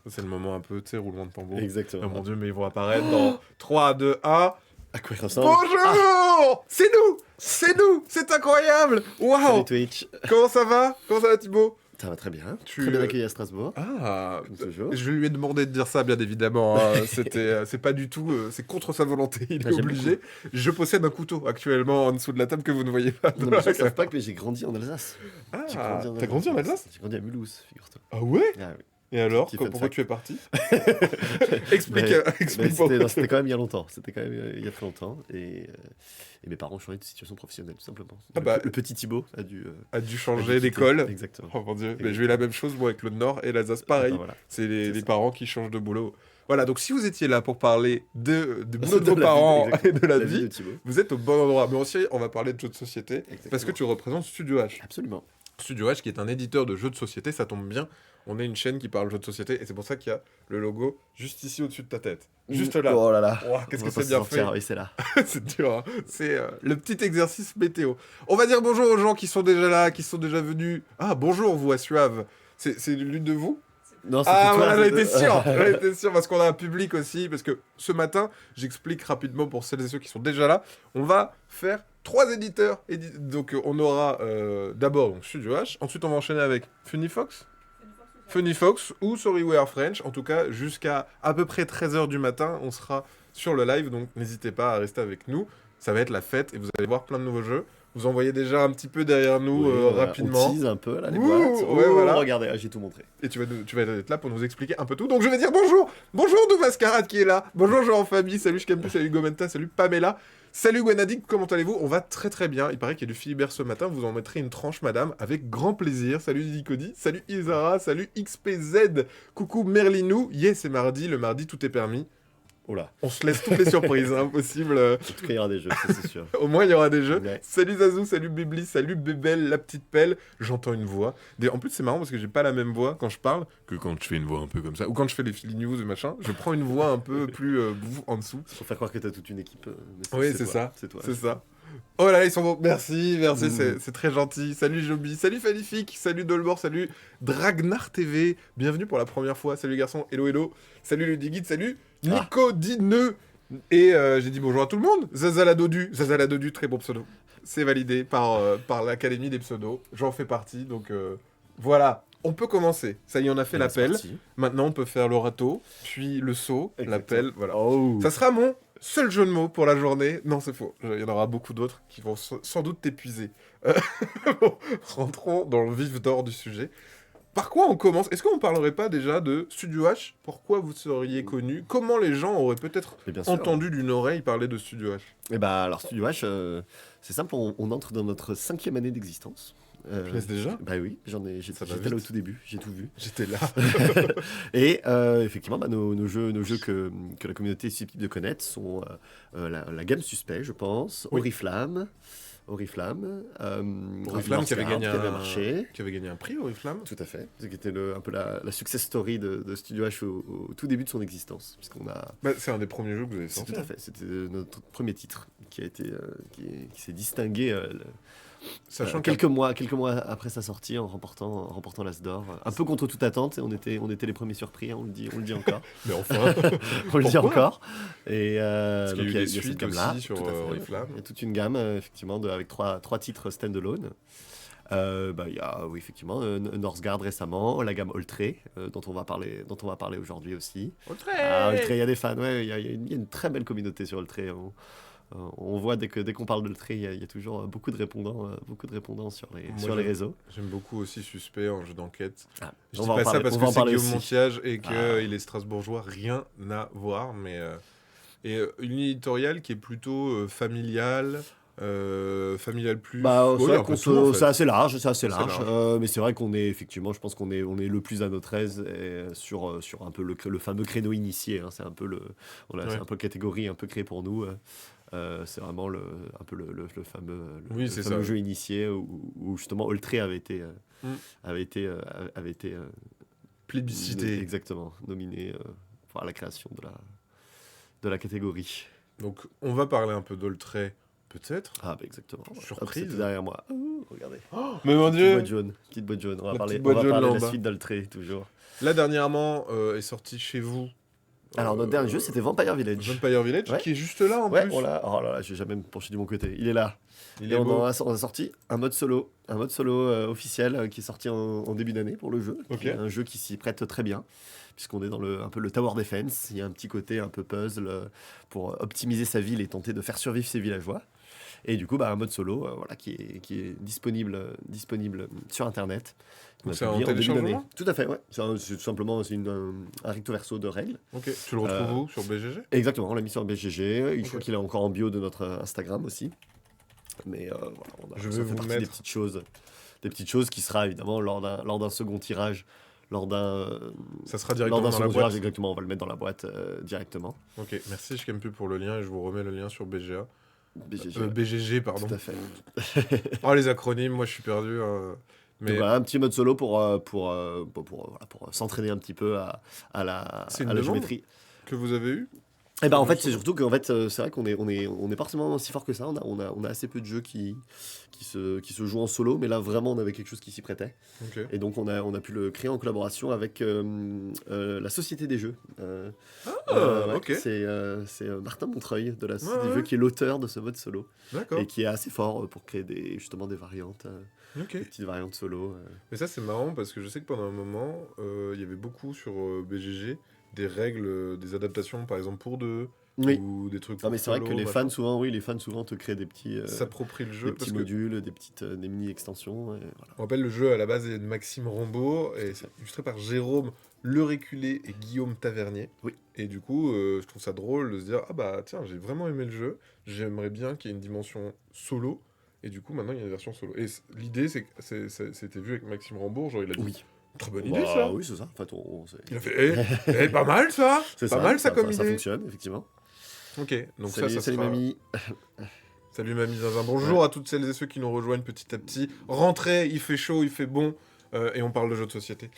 C'est le moment un peu, tu sais, roulement de tambour. Exactement. Oh mon Dieu, mais ils vont apparaître dans 3, 2, 1. À quoi il ressemble? Bonjour! C'est nous! C'est nous! C'est incroyable! Waouh! Salut Twitch. Comment ça va? Comment ça va, Thibaut? Ça va très bien. Tu- Très bien accueilli à Strasbourg. Ah, Comme toujours. je lui ai demandé de dire ça, bien évidemment. Hein. C'est pas du tout, c'est contre sa volonté. Il est Ah, j'aime obligé. Je possède un couteau actuellement en dessous de la table que vous ne voyez pas. Non, mais les gens ne savent pas que j'ai grandi en Alsace. J'ai Ah, t'as grandi en Alsace? J'ai grandi à Mulhouse, figure-toi. Ah ouais? Ah oui. Et alors, Petit fun pourquoi fact. tu es parti? Explique, Mais explique pourquoi. c'était quand même il y a longtemps. C'était quand même il y a très longtemps. Et mes parents ont changé de situation professionnelle, tout simplement. Ah bah, le petit Thibaut a dû changer quitter. d'école. Exactement. Oh mon dieu, mais j'ai eu la même chose moi avec le Nord et l'Alsace, pareil. Ah, voilà. C'est les ça. parents qui changent de boulot. Voilà, donc si vous étiez là pour parler de De nos la vie, parents et exactement. de la de vie, Thibaut. vous êtes au bon endroit. Mais aussi, on va parler de jeux de société, Exactement. parce que tu représentes Studio H. Absolument. Studio H qui est un éditeur de jeux de société, ça tombe bien. On est une chaîne qui parle jeux de société, et c'est pour ça qu'il y a le logo juste ici au-dessus de ta tête. Juste là. Oh là là. Ouah, qu'est-ce On que va pas c'est bien s'en sortir. fait. Oui, c'est là. C'est dur, hein. C'est le petit exercice météo. On va dire bonjour aux gens qui sont déjà là, qui sont déjà venus. Ah, bonjour vous à Suave. C'est l'une de vous? Non, c'était Ah toi. voilà, j'en étais sûr, j'en étais sûr, parce qu'on a un public aussi, parce que ce matin, j'explique rapidement pour celles et ceux qui sont déjà là, on va faire 3 éditeurs. Donc on aura d'abord donc, Studio H, ensuite on va enchaîner avec Funny Fox ou Sorry We Are French, en tout cas jusqu'à à peu près 13h du matin, on sera sur le live, donc n'hésitez pas à rester avec nous, ça va être la fête et vous allez voir plein de nouveaux jeux. Vous en voyez déjà un petit peu derrière nous Oui, voilà, rapidement. On tease un peu là, les Ouh, boîtes. ouais, voilà. Regardez, j'ai tout montré. Et tu vas être là pour nous expliquer un peu tout. Donc je vais dire bonjour. Bonjour de Mascarade qui est là. Bonjour Jean Famille. Salut Shkampus, salut Gomenta, salut Pamela. Salut Gwenadik, comment allez-vous? On va très très bien. Il paraît qu'il y a du Philibert ce matin. Vous en mettrez une tranche, madame, avec grand plaisir. Salut Didi Cody, salut Isara, salut XPZ. Coucou Merlinou. Yeah, c'est mardi. Le mardi, tout est permis. Oh là. On se laisse toutes les surprises, impossible. En tout cas, il y aura des jeux, ça, c'est sûr. Au moins, il y aura des jeux. Ouais. Salut Zazou, salut Bibli, salut Bébel, la petite pelle. J'entends une voix. En plus, c'est marrant parce que j'ai pas la même voix quand je parle que quand je fais une voix un peu comme ça. Ou quand je fais les Philly News et machin. Je prends une voix un peu plus en dessous. Pour faire croire que t'as toute une équipe. Mais Oui, c'est toi, ça. C'est toi. C'est ça. Oh là là, ils sont bons. Merci, Mmh. c'est très gentil. Salut Joby, salut Fanifique, salut Dolbor, salut Dragnar TV. Bienvenue pour la première fois. Salut garçon, hello hello. Salut Ludigit, salut Nico Dineux. Et j'ai dit bonjour à tout le monde. Zazala Dodu, très bon pseudo. C'est validé par l'Académie des pseudos. J'en fais partie, donc voilà. On peut commencer. Ça y est, on a fait l'appel. Maintenant, on peut faire l'orato, puis le saut, l'appel, voilà. Oh. Ça sera mon seul jeu de mots pour la journée. Non, c'est faux. Il y en aura beaucoup d'autres qui vont sans doute t'épuiser. Bon, rentrons dans le vif d'or du sujet. Par quoi on commence? Est-ce qu'on parlerait pas déjà de Studio H? Pourquoi vous seriez connu? Comment les gens auraient peut-être entendu d'une oreille parler de Studio H? Eh bah, alors, Studio H, c'est simple, on entre dans notre 5e année d'existence. Je laisse déjà? Bah oui, j'étais là au tout début, j'ai tout vu. J'étais là. Et effectivement, bah, nos jeux que la communauté est susceptible de connaître sont la gamme Suspect, je pense, Oui. Oriflamme, Oriflamme qui avait gagné un prix, Oriflamme. Tout à fait. Ce qui était un peu la success story de Studio H au tout début de son existence. Puisqu'on a... Bah, c'est un des premiers jeux que vous avez sorti. Tout à fait. C'était notre premier titre qui s'est distingué Sachant quelques mois après sa sortie en remportant l'As d'Or. Un peu contre toute attente. On était les premiers surpris, hein, on le dit encore. Mais enfin, on le dit encore. Et parce qu'il y a eu des cette suites gamme-là, aussi sur tout à fait. Oriflamme. Il y a toute une gamme, effectivement, avec trois titres stand-alone. Il y a, oui, effectivement, Northgard récemment, la gamme Oltré, dont on va parler aujourd'hui aussi. Oltré, Oltré, il y a des fans, ouais, il y a une très belle communauté sur Oltré. On voit dès qu'on parle d'Oltré, il y a toujours beaucoup de répondants sur les réseaux. J'aime beaucoup aussi Suspect en jeu d'enquête. Je on dis va pas en ça parler, parce on que va en c'est parler Guillaume aussi. Montiage et qu'il est strasbourgeois, rien à voir. Mais une éditoriale qui est plutôt familiale. Plus. C'est assez large, large. mais c'est vrai qu'on est effectivement, je pense qu'on est le plus à notre aise sur un peu le fameux créneau initié. Hein, c'est un peu c'est un peu catégorie un peu créée pour nous. C'est vraiment un peu le fameux jeu initié où justement Oltré avait été plébiscité, exactement, nominé à la création de la catégorie. Donc on va parler un peu d'Oltré. Peut-être. Ah, bah exactement. Surprise. C'était derrière moi. regardez. Mais mon Petite dieu. boîte jaune. Petite boîte jaune. On va La parler, petite boîte on va jaune parler là de en la bas. suite d'Altré, toujours. Là, dernièrement, est sorti chez vous. Alors, notre dernier jeu, c'était Vampire Village. Vampire Village, Ouais. qui est juste là en Ouais, plus. oh là là, j'ai jamais penché de mon côté. Il est là. Il Et est on beau. a sorti un mode solo officiel qui est sorti en début d'année pour le jeu. Ok. Qui est un jeu qui s'y prête très bien, puisqu'on est dans un peu le tower defense. Il y a un petit côté un peu puzzle pour optimiser sa ville et tenter de faire survivre ses villageois. Et du coup, un mode solo voilà, qui est disponible sur Internet. Donc On a c'est en publié début téléchargement d'année. Tout à fait, ouais. C'est tout simplement un recto verso de règles. Ok, tu le retrouves où? Sur BGG? Exactement, on l'a mis sur BGG. Je Ok. crois qu'il est encore en bio de notre Instagram aussi. Mais voilà, Je ça vais fait vous partie mettre. des petites choses qui sera évidemment lors d'un second tirage. Lors d'un Ça sera lors directement d'un dans la second tirage, boîte. exactement, on va le mettre dans la boîte directement. Ok, merci Shkempu pour le lien et je vous remets le lien sur BGA. BGG. BGG, pardon. Tout à fait. Oh, les acronymes, moi je suis perdu. Mais Donc voilà, un petit mode solo pour s'entraîner un petit peu à la C'est une à la demande géométrie. que vous avez eu? Et en fait, c'est surtout qu'en fait, c'est vrai qu'on est pas forcément si fort que ça. On a assez peu de jeux qui se jouent en solo, mais là vraiment on avait quelque chose qui s'y prêtait. Ok. Et donc on a pu le créer en collaboration avec la Société des Jeux. ok. C'est Martin Montreuil de la Société Ouais, des ouais. Jeux qui est l'auteur de ce mode solo D'accord. et qui est assez fort pour créer justement des variantes, Ok. des petites variantes solo. Mais ça c'est marrant parce que je sais que pendant un moment, il y avait beaucoup sur BGG des règles, des adaptations par exemple pour deux Oui. ou des trucs Non pour mais c'est vrai solo, que les machin. fans souvent te créent des petits S'approprient le jeu parce que modules, des mini extensions. Et voilà. on rappelle le jeu à la base est de Maxime Rambaud et c'est illustré par Jérôme Le Réculé et Guillaume Tavernier. Oui. Et du coup, je trouve ça drôle de se dire ah bah tiens j'ai vraiment aimé le jeu, j'aimerais bien qu'il y ait une dimension solo. Et du coup maintenant il y a une version solo. Et l'idée c'est que c'était vu avec Maxime Rambaud, genre il a dit Oui. très bonne idée ça. Oui, c'est ça. En fait, Il a fait pas mal ça. c'est Pas mal ça comme ça idée. fonctionne effectivement. Ok, donc Salut, ça salut sera... mamie. Salut Mamie Zinzin, bonjour à toutes celles et ceux qui nous rejoignent petit à petit. Rentrez, il fait chaud, il fait bon, et on parle de jeux de société.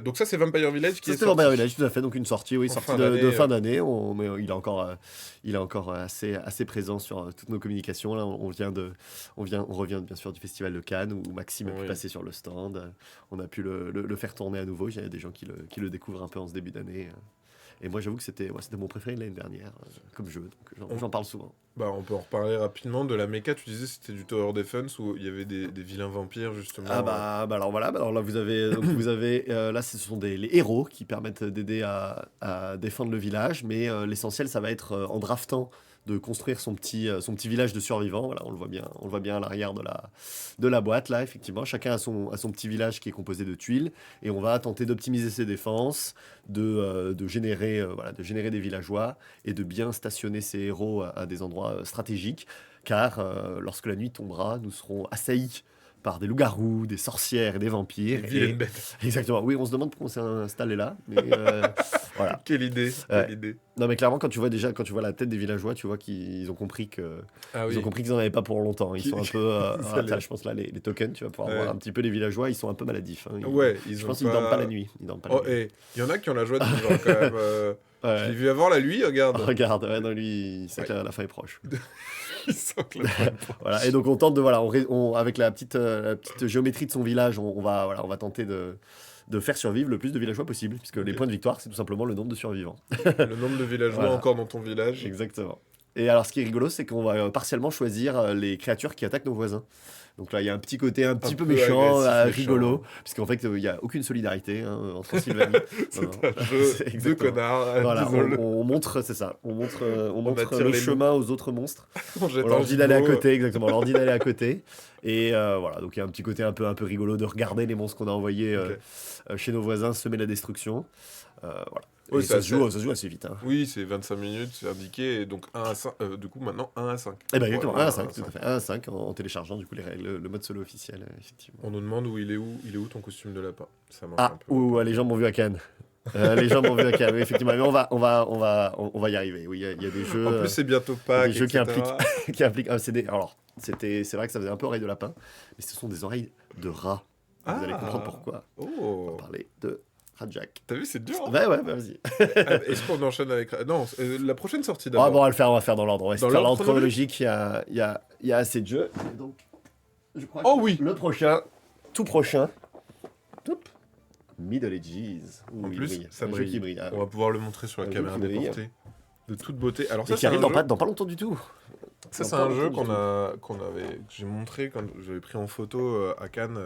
Donc ça c'est Vampire Village qui est C'était sorti. Vampire Village, tout à fait. Donc une sortie, oui, En sortie fin de d'année, fin d'année. Mais il est encore assez présent sur toutes nos communications. Là, on revient bien sûr du festival de Cannes où Maxime a pu Oui. passer sur le stand. On a pu le faire tourner à nouveau. Il y a des gens qui le découvrent un peu en ce début d'année. Et moi, j'avoue que c'était mon préféré de l'année dernière comme jeu. Donc j'en parle souvent. Bah, on peut en reparler rapidement de la méca. Tu disais c'était du Tower Defense où il y avait des vilains vampires justement. Alors voilà, alors là vous avez là ce sont les héros qui permettent d'aider à défendre le village, mais l'essentiel ça va être en draftant de construire son petit village de survivants. Voilà, on le voit bien à l'arrière de la boîte là, effectivement. Chacun a son petit village qui est composé de tuiles et on va tenter d'optimiser ses défenses, de générer des villageois et de bien stationner ses héros à des endroits stratégiques, car lorsque la nuit tombera, nous serons assaillis par des loups-garous, des sorcières et des vampires. Vilaine bête. Exactement. Oui, on se demande pourquoi on s'est installé là, mais voilà. Quelle idée, Ouais. quelle idée. Non, mais clairement, quand tu vois la tête des villageois, tu vois qu'ils ont compris que Ah ils oui. ont compris qu'ils en avaient pas pour longtemps. Ils sont un peu. Ça l'est. Je pense là les tokens, tu vas pouvoir Ouais. voir un petit peu les villageois. Ils sont un peu maladifs. Hein. Ouais, Je pense qu'ils dorment pas la nuit. Ils dorment pas la Oh, nuit. et il y en a qui ont la joie de vivre quand même. Je Ouais. l'ai vu avant la nuit, regarde. Regarde, ouais, non, lui, il sait que la fin est proche. Il sent que la fin est proche. Voilà. Et donc on tente avec la petite géométrie de son village, on va tenter de faire survivre le plus de villageois possible, puisque les Ok. points de victoire, c'est tout simplement le nombre de survivants. Le nombre de villageois Voilà. encore dans ton village. Exactement. Et alors, ce qui est rigolo, c'est qu'on va partiellement choisir les créatures qui attaquent nos voisins. Donc là, il y a un petit côté un petit peu peu méchant, agressif, rigolo, méchant. puisqu'en fait, il n'y a aucune solidarité entre Transylvanie. Non, C'est un jeu c'est de exactement. connards. Voilà, disons-le. on montre, c'est ça, on montre attire le les chemin aux autres monstres. On jette On leur un dit d'aller à gigot. côté, exactement. On leur dit d'aller à côté. Et voilà, donc il y a un petit côté un peu rigolo de regarder les monstres qu'on a envoyés Ok. chez nos voisins semer la destruction. Voilà. Oui, Et ça c'est se joue assez vite. Hein. Oui, c'est 25 minutes, c'est indiqué, et donc 1 à 5, du coup maintenant 1 à 5. Eh ben exactement, Voilà, 1 à 5, tout à fait. 1 à 5 en téléchargeant du coup les règles, le mode solo officiel, effectivement. On nous demande où il est où ton costume de lapin. Ça marche Ah, un peu. ou les gens m'ont vu à Cannes. Les gens m'ont vu à Cannes, oui, effectivement. Mais on va y arriver. Oui, il y a des jeux, En plus, c'est bientôt Pâques, des jeux qui etc. qui impliquent. Alors, c'est vrai que ça faisait un peu oreille de lapin, mais ce sont des oreilles de rat. Vous allez comprendre pourquoi. On Oh, va parler de Rajak. t'as vu, c'est dur. Hein. Ouais, vas-y. Est-ce qu'on enchaîne avec... Non, la prochaine sortie d'abord. Ah bon, on va le faire dans l'ordre. Ouais. Dans C'est l'ordre l'ordre chronologique, il y a assez de jeux. Et donc, je crois Oh que oui. le prochain, tout prochain, toup, Middle Ages. En plus, ça un jeu brille. qui brille. Ah, On va pouvoir le montrer sur la Un jeu caméra qui brille. déportée. De toute beauté. Alors Et ça, qui c'est arrive un jeu... dans pas longtemps du tout. Ça, Dans c'est pas un jeu longtemps du que j'ai montré quand j'avais pris en photo à Cannes,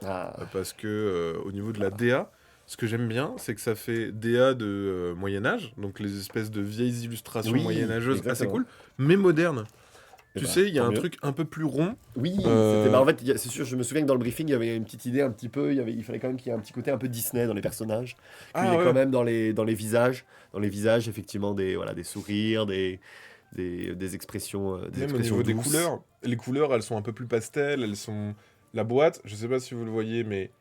Ah, parce que au niveau de la DA, ce que j'aime bien, c'est que ça fait DA de Moyen-Âge, donc les espèces de vieilles illustrations Oui, moyenâgeuses assez exactement. cool, mais modernes. eh Tu ben, sais, il y a tant un mieux. truc un peu plus rond. Oui, Euh, c'était. Bah, en fait, c'est sûr, je me souviens que dans le briefing, il y avait une petite idée un petit peu. Il fallait quand même qu'il y ait un petit côté un peu Disney dans les personnages. Qu'il y Ah ait quand ouais, même dans les visages. Dans les visages, effectivement, des sourires, des expressions, des même au expressions niveau des douces. couleurs. Les couleurs, elles sont un peu plus pastel, elles sont... La boîte, je sais pas si vous le voyez, mais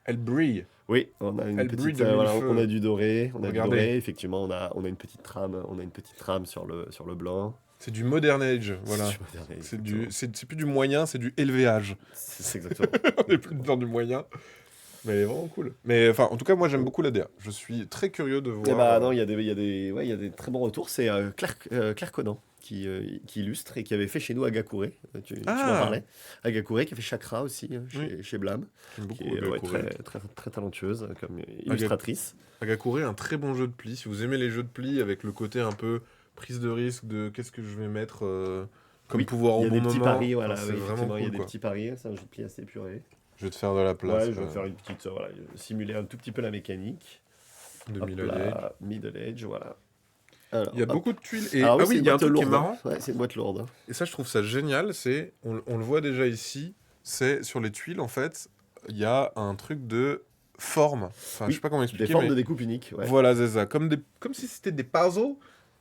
elle brille. Oui, on a une Elle brille petite, de mille voilà, feux. on a du doré, Regardez. effectivement, on a une petite trame sur le blanc. C'est du modern age, voilà. C'est moderne, C'est exactement. c'est plus du moyen, c'est du LVH. C'est exactement. On est plus dans du moyen. Mais elle est vraiment cool. Mais enfin, en tout cas, moi j'aime beaucoup la DA. Je suis très curieux de voir. Eh bah non, il y a des très bons retours. C'est Claire Conan qui illustre et qui avait fait chez nous Agakure. Tu m'en Ah. parlais. Agakure qui a fait Chakra aussi Oui. chez Blam, J'aime beaucoup qui est Agakure. très talentueuse comme illustratrice. Agakure est un très bon jeu de pli. Si vous aimez les jeux de pli avec le côté un peu prise de risque de qu'est-ce que je vais mettre comme Oui, pouvoir il y au a bon des moment. petits paris, voilà, Enfin, oui, c'est vraiment effectivement, il y a cool, des quoi. petits paris. C'est un jeu de pli assez épuré. Je vais te faire de la place. Ouais, je vais faire une petite, voilà, simuler un tout petit peu la mécanique. de Hop Middle là, Age. Middle Age, voilà. Alors, Il y a hop. beaucoup de tuiles. Et Alors oui, ah oui, c'est il y a un une boîte truc qui est lourde. marrant. Ouais, c'est une boîte lourde. Et ça, je trouve ça génial. C'est, on le voit déjà ici, c'est sur les tuiles, en fait, il y a un truc de forme. Enfin, Oui, je sais pas comment Des expliquer, formes mais de découpe uniques. Ouais. voilà, c'est ça. Comme si c'était des puzzles.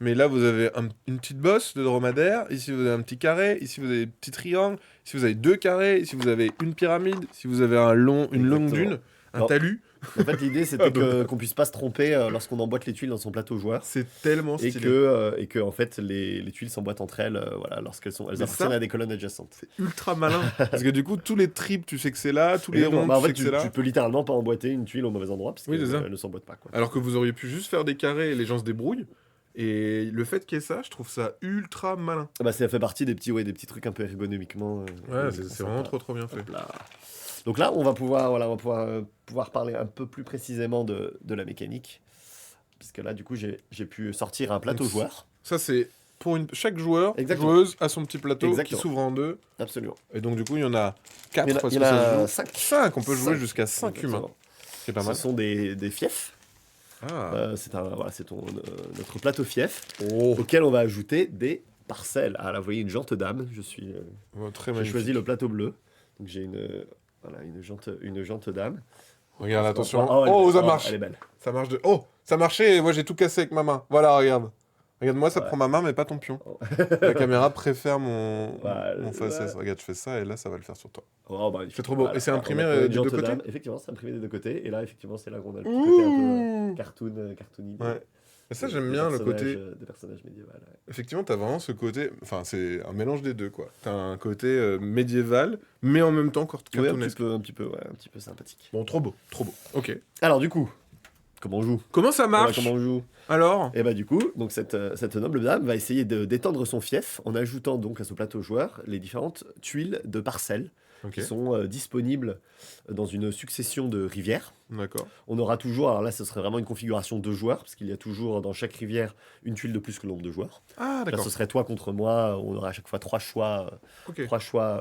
Mais là, vous avez une petite bosse de dromadaire. Ici, vous avez un petit carré. Ici, vous avez des petits triangles. Ici, vous avez deux carrés. Ici, vous avez une pyramide. Ici, vous avez une longue Exactement. dune, un Non. talus. En fait, l'idée, c'était qu'on puisse pas se tromper lorsqu'on emboîte les tuiles dans son plateau joueur. C'est tellement Et stylé. que en fait, les tuiles s'emboîtent entre elles voilà, lorsqu'elles Mais appartiennent ça, à des colonnes adjacentes. c'est ultra malin. Parce que du coup, tous les tripes, tu sais que c'est là. Tous les Exactement. ronds, Bah, en tu sais fait, que c'est là. tu peux littéralement pas emboîter une tuile au mauvais endroit parce Oui, c'est ça. qu'elle ne s'emboîte pas. Quoi. Alors que vous auriez pu juste faire des carrés et les gens se débrouillent. Et le fait qu'il y ait ça, je trouve ça ultra malin. Ah bah, ça fait partie des petits trucs un peu ergonomiquement. Ouais, c'est vraiment trop bien fait. Hop là. Donc là, on va pouvoir parler un peu plus précisément de la mécanique. Puisque là, du coup, j'ai pu sortir un plateau Donc, joueur. Ça, c'est pour chaque joueur, Exactement. joueuse a son petit plateau Exactement. qui s'ouvre en deux. Absolument. Et donc, du coup, il y en a 4 Il y en a- parce il y que en a ça se joue. cinq. 5, on peut jouer Cinq. jusqu'à 5 humains. Exactement. C'est pas Ce mal. sont des fiefs. Ah. C'est notre plateau fief Oh, auquel on va ajouter des parcelles. Ah là, vous voyez une jante dame. très J'ai magnifique. choisi le plateau bleu. Donc j'ai une jante dame. Regarde, attention. elle est Oh, belle. ça marche. Elle est belle. Ça marche de. Oh, ça marchait et moi j'ai tout cassé avec ma main. Voilà, regarde. Regarde-moi, ça Ouais. prend ma main mais pas ton pion. Oh. La caméra préfère mon Voilà. facette. Regarde, je fais ça et là ça va le faire sur toi. Oh, bah, C'est trop beau. Et c'est imprimé on a une des deux jante côtés dame. Effectivement, c'est imprimé des deux côtés. Et là, effectivement, c'est là qu'on a le petit côté un Ouh. peu cartoony. Ouais. Et ça des- j'aime des bien le personnages, côté. Des personnages médiévaux. Ouais. Effectivement, t'as vraiment ce côté. Enfin, c'est un mélange des deux quoi. T'as un côté médiéval mais en même temps Oui, cartoonesque. un petit peu sympathique. Bon, trop beau, trop beau. Ok. Alors, du coup, comment on joue Comment ça Voilà, marche comment on joue alors? Et bah du coup, donc cette noble dame va essayer d'étendre son fief en ajoutant donc à ce plateau joueur les différentes tuiles de parcelles Ok. qui sont disponibles dans une succession de rivières. D'accord. On aura toujours, alors là ce serait vraiment une configuration de joueurs, parce qu'il y a toujours dans chaque rivière une tuile de plus que le nombre de joueurs. Ah Là d'accord. ce serait toi contre moi, on aura à chaque fois trois choix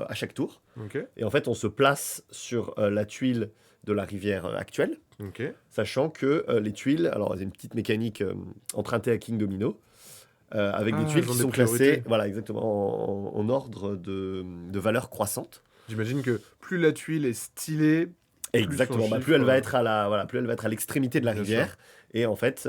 à chaque tour. Ok. Et en fait on se place sur la tuile de la rivière actuelle, Ok. sachant que les tuiles, alors il y a une petite mécanique empruntée à King Domino, avec des Ah, tuiles elles ont qui des sont classées priorités. voilà, exactement en ordre de valeur croissante. J'imagine que plus la tuile est stylée, Exactement, son plus elle va chiffre, être à l'extrémité de la Bien rivière, et en fait,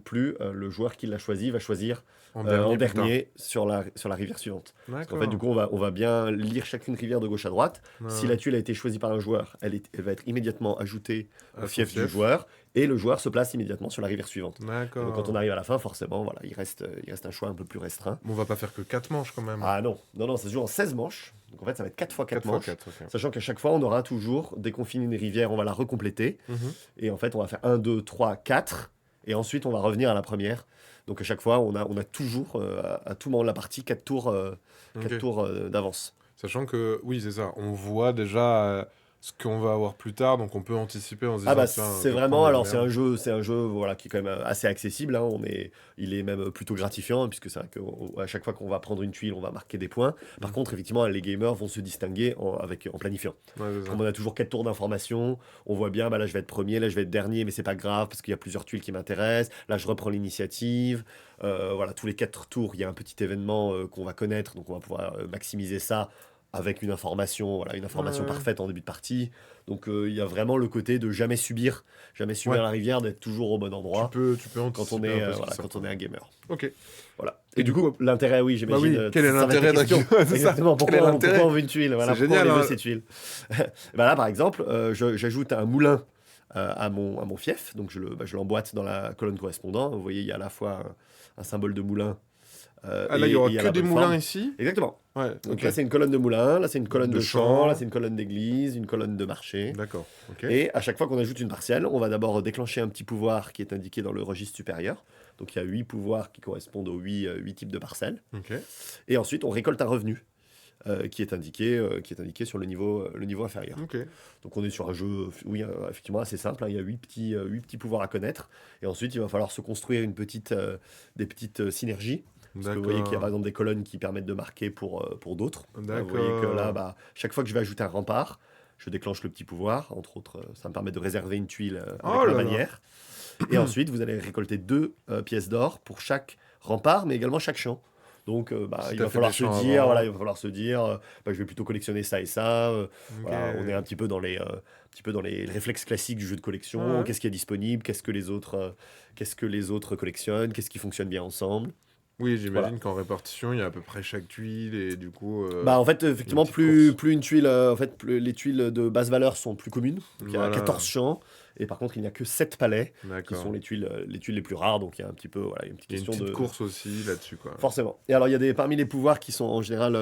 plus le joueur qui l'a choisi va choisir en en putain. dernier sur la rivière suivante. Parce qu'en D'accord. fait, du coup, on va bien lire chacune rivière de gauche à droite. Si la tuile a été choisie par un joueur, elle va être immédiatement ajoutée au fief du joueur, et le joueur se place immédiatement sur la rivière suivante. Et D'accord. donc, quand on arrive à la fin, forcément, voilà, il reste un choix un peu plus restreint. Bon, on va pas faire que 4 manches quand même. Ah non, ça se joue en 16 manches. Donc en fait, ça va être 4 fois 4 4 fois manches. 4, ok. Sachant qu'à chaque fois, on aura toujours, dès qu'on finit une rivière, on va la recompléter. Mhm. Et en fait, on va faire 1, 2, 3, 4. Et ensuite, on va revenir à la première. Donc à chaque fois, on a toujours, à tout moment de la partie, 4 tours, Ok. d'avance. Sachant que, oui, c'est ça, on voit déjà ce qu'on va avoir plus tard, donc on peut anticiper en se Ah disant, bah tiens, c'est je vais vraiment, prendre la alors merde. c'est un jeu voilà, qui est quand même assez accessible, hein. Il est même plutôt gratifiant, puisque c'est vrai qu'à chaque fois qu'on va prendre une tuile, on va marquer des points. Par Mm. contre, effectivement, les gamers vont se distinguer en planifiant. Ouais, c'est Comme ça. on a toujours 4 tours d'information, on voit bien, bah là je vais être premier, là je vais être dernier, mais c'est pas grave, parce qu'il y a plusieurs tuiles qui m'intéressent. Là je reprends l'initiative. Voilà, tous les 4 tours, il y a un petit événement qu'on va connaître, donc on va pouvoir maximiser ça avec une information, voilà, une information Ouais, parfaite en début de partie. Donc il y a vraiment le côté de jamais ouais. subir la rivière, d'être toujours au bon endroit Tu peux quand on anticiper est, un peu ce qui voilà, sort, quand on quoi. est un gamer. Ok. Voilà. Et Et du du coup, coup, l'intérêt, oui, bah j'imagine, oui, quel est ça va être ta l'intérêt d'un question. ouais, c'est ça. Exactement, Quel est pourquoi l'intérêt? on veut une tuile? C'est Voilà, pourquoi on génial, les veut hein. ces tuiles? Bah là, par exemple, j'ajoute un moulin à mon fief, donc je l'emboîte dans la colonne correspondante. Vous voyez, il y a à la fois un symbole de moulin Ah, là, il y aura et il y a que la des bonne moulins forme. ici? Exactement. Ouais, Donc ok. là, c'est une colonne de moulin, là, c'est une colonne De de champ, là, champ. c'est une colonne d'église, une colonne de marché. D'accord, ok. Et à chaque fois qu'on ajoute une parcelle, on va d'abord déclencher un petit pouvoir qui est indiqué dans le registre supérieur. Donc il y a 8 pouvoirs qui correspondent aux 8 types de parcelles. Ok. Et ensuite, on récolte un revenu qui est indiqué sur le niveau inférieur. Ok. Donc on est sur un jeu, oui, effectivement assez simple, hein. Il y a 8 petits pouvoirs à connaître. Et ensuite, il va falloir se construire des petites synergies. Parce que vous voyez qu'il y a par D'accord. exemple des colonnes qui permettent de marquer pour d'autres. Vous voyez que là, D'accord. bah, chaque fois que je vais ajouter un rempart, je déclenche le petit pouvoir. Entre autres, ça me permet de réserver une tuile avec Oh ma là là. bannière. Et ensuite, vous allez récolter 2 pièces d'or pour chaque rempart, mais également chaque champ. Donc, bah, Si il t'as va fait des falloir se champs dire, voilà, avant. il va falloir se dire, bah, je vais plutôt collectionner ça et ça. Ok. Voilà, on est un petit peu un petit peu dans les réflexes classiques du jeu de collection. Ouais. Qu'est-ce qui est disponible? Qu'est-ce que les autres collectionnent? Qu'est-ce qui fonctionne bien ensemble? Oui, Voilà. j'imagine qu'en répartition, il y a à peu près chaque tuile et du coup, Bah, en fait, il y a une effectivement, petite course. plus une tuile, en fait, les tuiles de basse valeur sont plus communes. Donc, il y a 14 Voilà. champs. Et par contre, il n'y a que 7 palais qui sont D'accord. les tuiles les plus rares. Donc, il y a un petit peu, voilà, il y a une petite Il y a une question petite de. course aussi là-dessus, quoi. Forcément. Et alors, il y a parmi les pouvoirs qui sont en général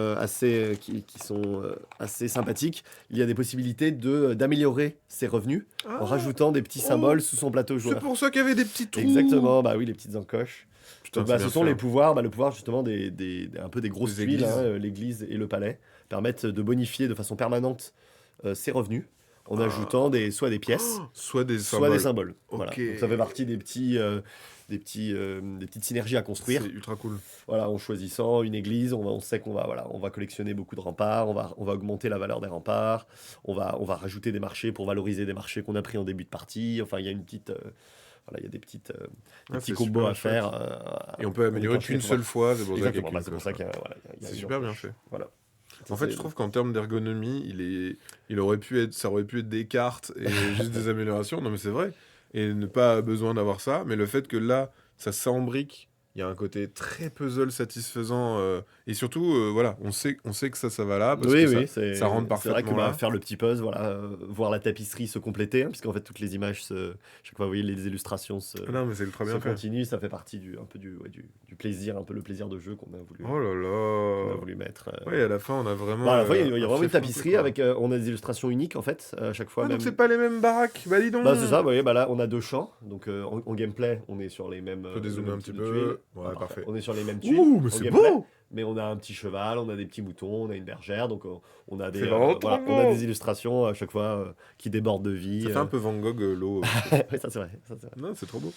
qui sont assez sympathiques, il y a des possibilités d'améliorer ses revenus en Ah! rajoutant des petits Oh! symboles sous son plateau C'est joueur. pour ça qu'il y avait des petits trous! Exactement, bah oui, les petites encoches. Putain, Donc, c'est bah, ce bien sont fait, les hein. pouvoirs, bah, le pouvoir justement un peu des grosses Des tuiles, hein, églises. l'église et le palais, permettent de bonifier de façon permanente ses revenus en ajoutant Ah. soit des pièces, Soit des soit des symboles. symboles. Voilà. Ok. Donc ça fait partie des petites synergies à C'est construire. ultra cool. Voilà, en choisissant une église, on sait on va collectionner beaucoup de remparts, on va augmenter la valeur des remparts, on va rajouter des marchés pour valoriser des marchés qu'on a pris en début de partie. Enfin, il y a voilà, il y a des Ah, petits c'est combos super à chouette. faire. Et on peut Pour améliorer déclencher les qu'une seule pouvoirs. fois, c'est pour ça qu'il y a Exactement, bah, qu'une c'est pour coche, ça quoi. il y a C'est une super bien encoche. fait. Voilà. Ça, En fait, c'est- je trouve qu'en termes d'ergonomie, il aurait pu être, ça aurait pu être des cartes et juste des améliorations. Non, mais c'est vrai. Et ne pas besoin d'avoir ça. Mais le fait que là, ça s'embrique, il y a un côté très puzzle satisfaisant. Et surtout, voilà, on sait que ça va là parce Oui, que oui, ça rentre c'est vrai que parfaitement bah, là. faire le petit puzzle, voilà, voir la tapisserie se compléter, hein, puisqu'en fait toutes les images, chaque fois vous voyez les illustrations Ah non, mais c'est ultra se bien fait. continuent, ça fait partie un peu du plaisir, un peu le plaisir de jeu Oh là qu'on a là. voulu mettre. Ouais, à la fin, on a Bon, vraiment à la fois, il y a un vraiment une fief complet, tapisserie quoi. avec, on a des illustrations uniques en fait, à chaque fois Ah, donc même. c'est pas les mêmes baraques. Bah dis Bah c'est donc. ça, vous voyez, bah là on a 2 champs, donc en gameplay on est sur On peut le dézoomer même un petit type de tuiles. peu. Ouais, Ah, parfait. parfait. On est sur les mêmes tuiles Ouh, mais en c'est gameplay, beau! mais on a un petit cheval, on a des petits moutons, on a une bergère, donc on a C'est vraiment trop voilà, on a beau! des illustrations à chaque fois qui débordent de vie. Ça fait un peu Van Gogh, l'eau. Ouais, ça c'est vrai, ça c'est vrai. Non, c'est trop beau.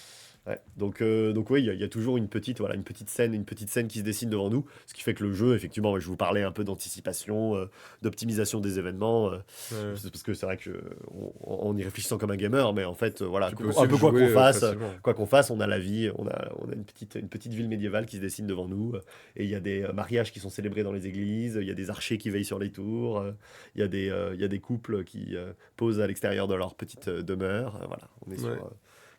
Ouais. Donc oui, il y a toujours voilà, une petite scène qui se dessine devant nous, ce qui fait que le jeu, effectivement, je vous parlais un peu d'anticipation, d'optimisation des événements, Ouais. c'est parce que c'est vrai que en y réfléchissant comme un gamer, mais en fait, voilà, Tu peux un aussi le peu jouer facilement. quoi qu'on fasse, on a la vie, on a une petite ville médiévale qui se dessine devant nous, et il y a des mariages qui sont célébrés dans les églises, il y a des archers qui veillent sur les tours, il y a des couples qui posent à l'extérieur de leur petite demeure, voilà, on est sur Ouais.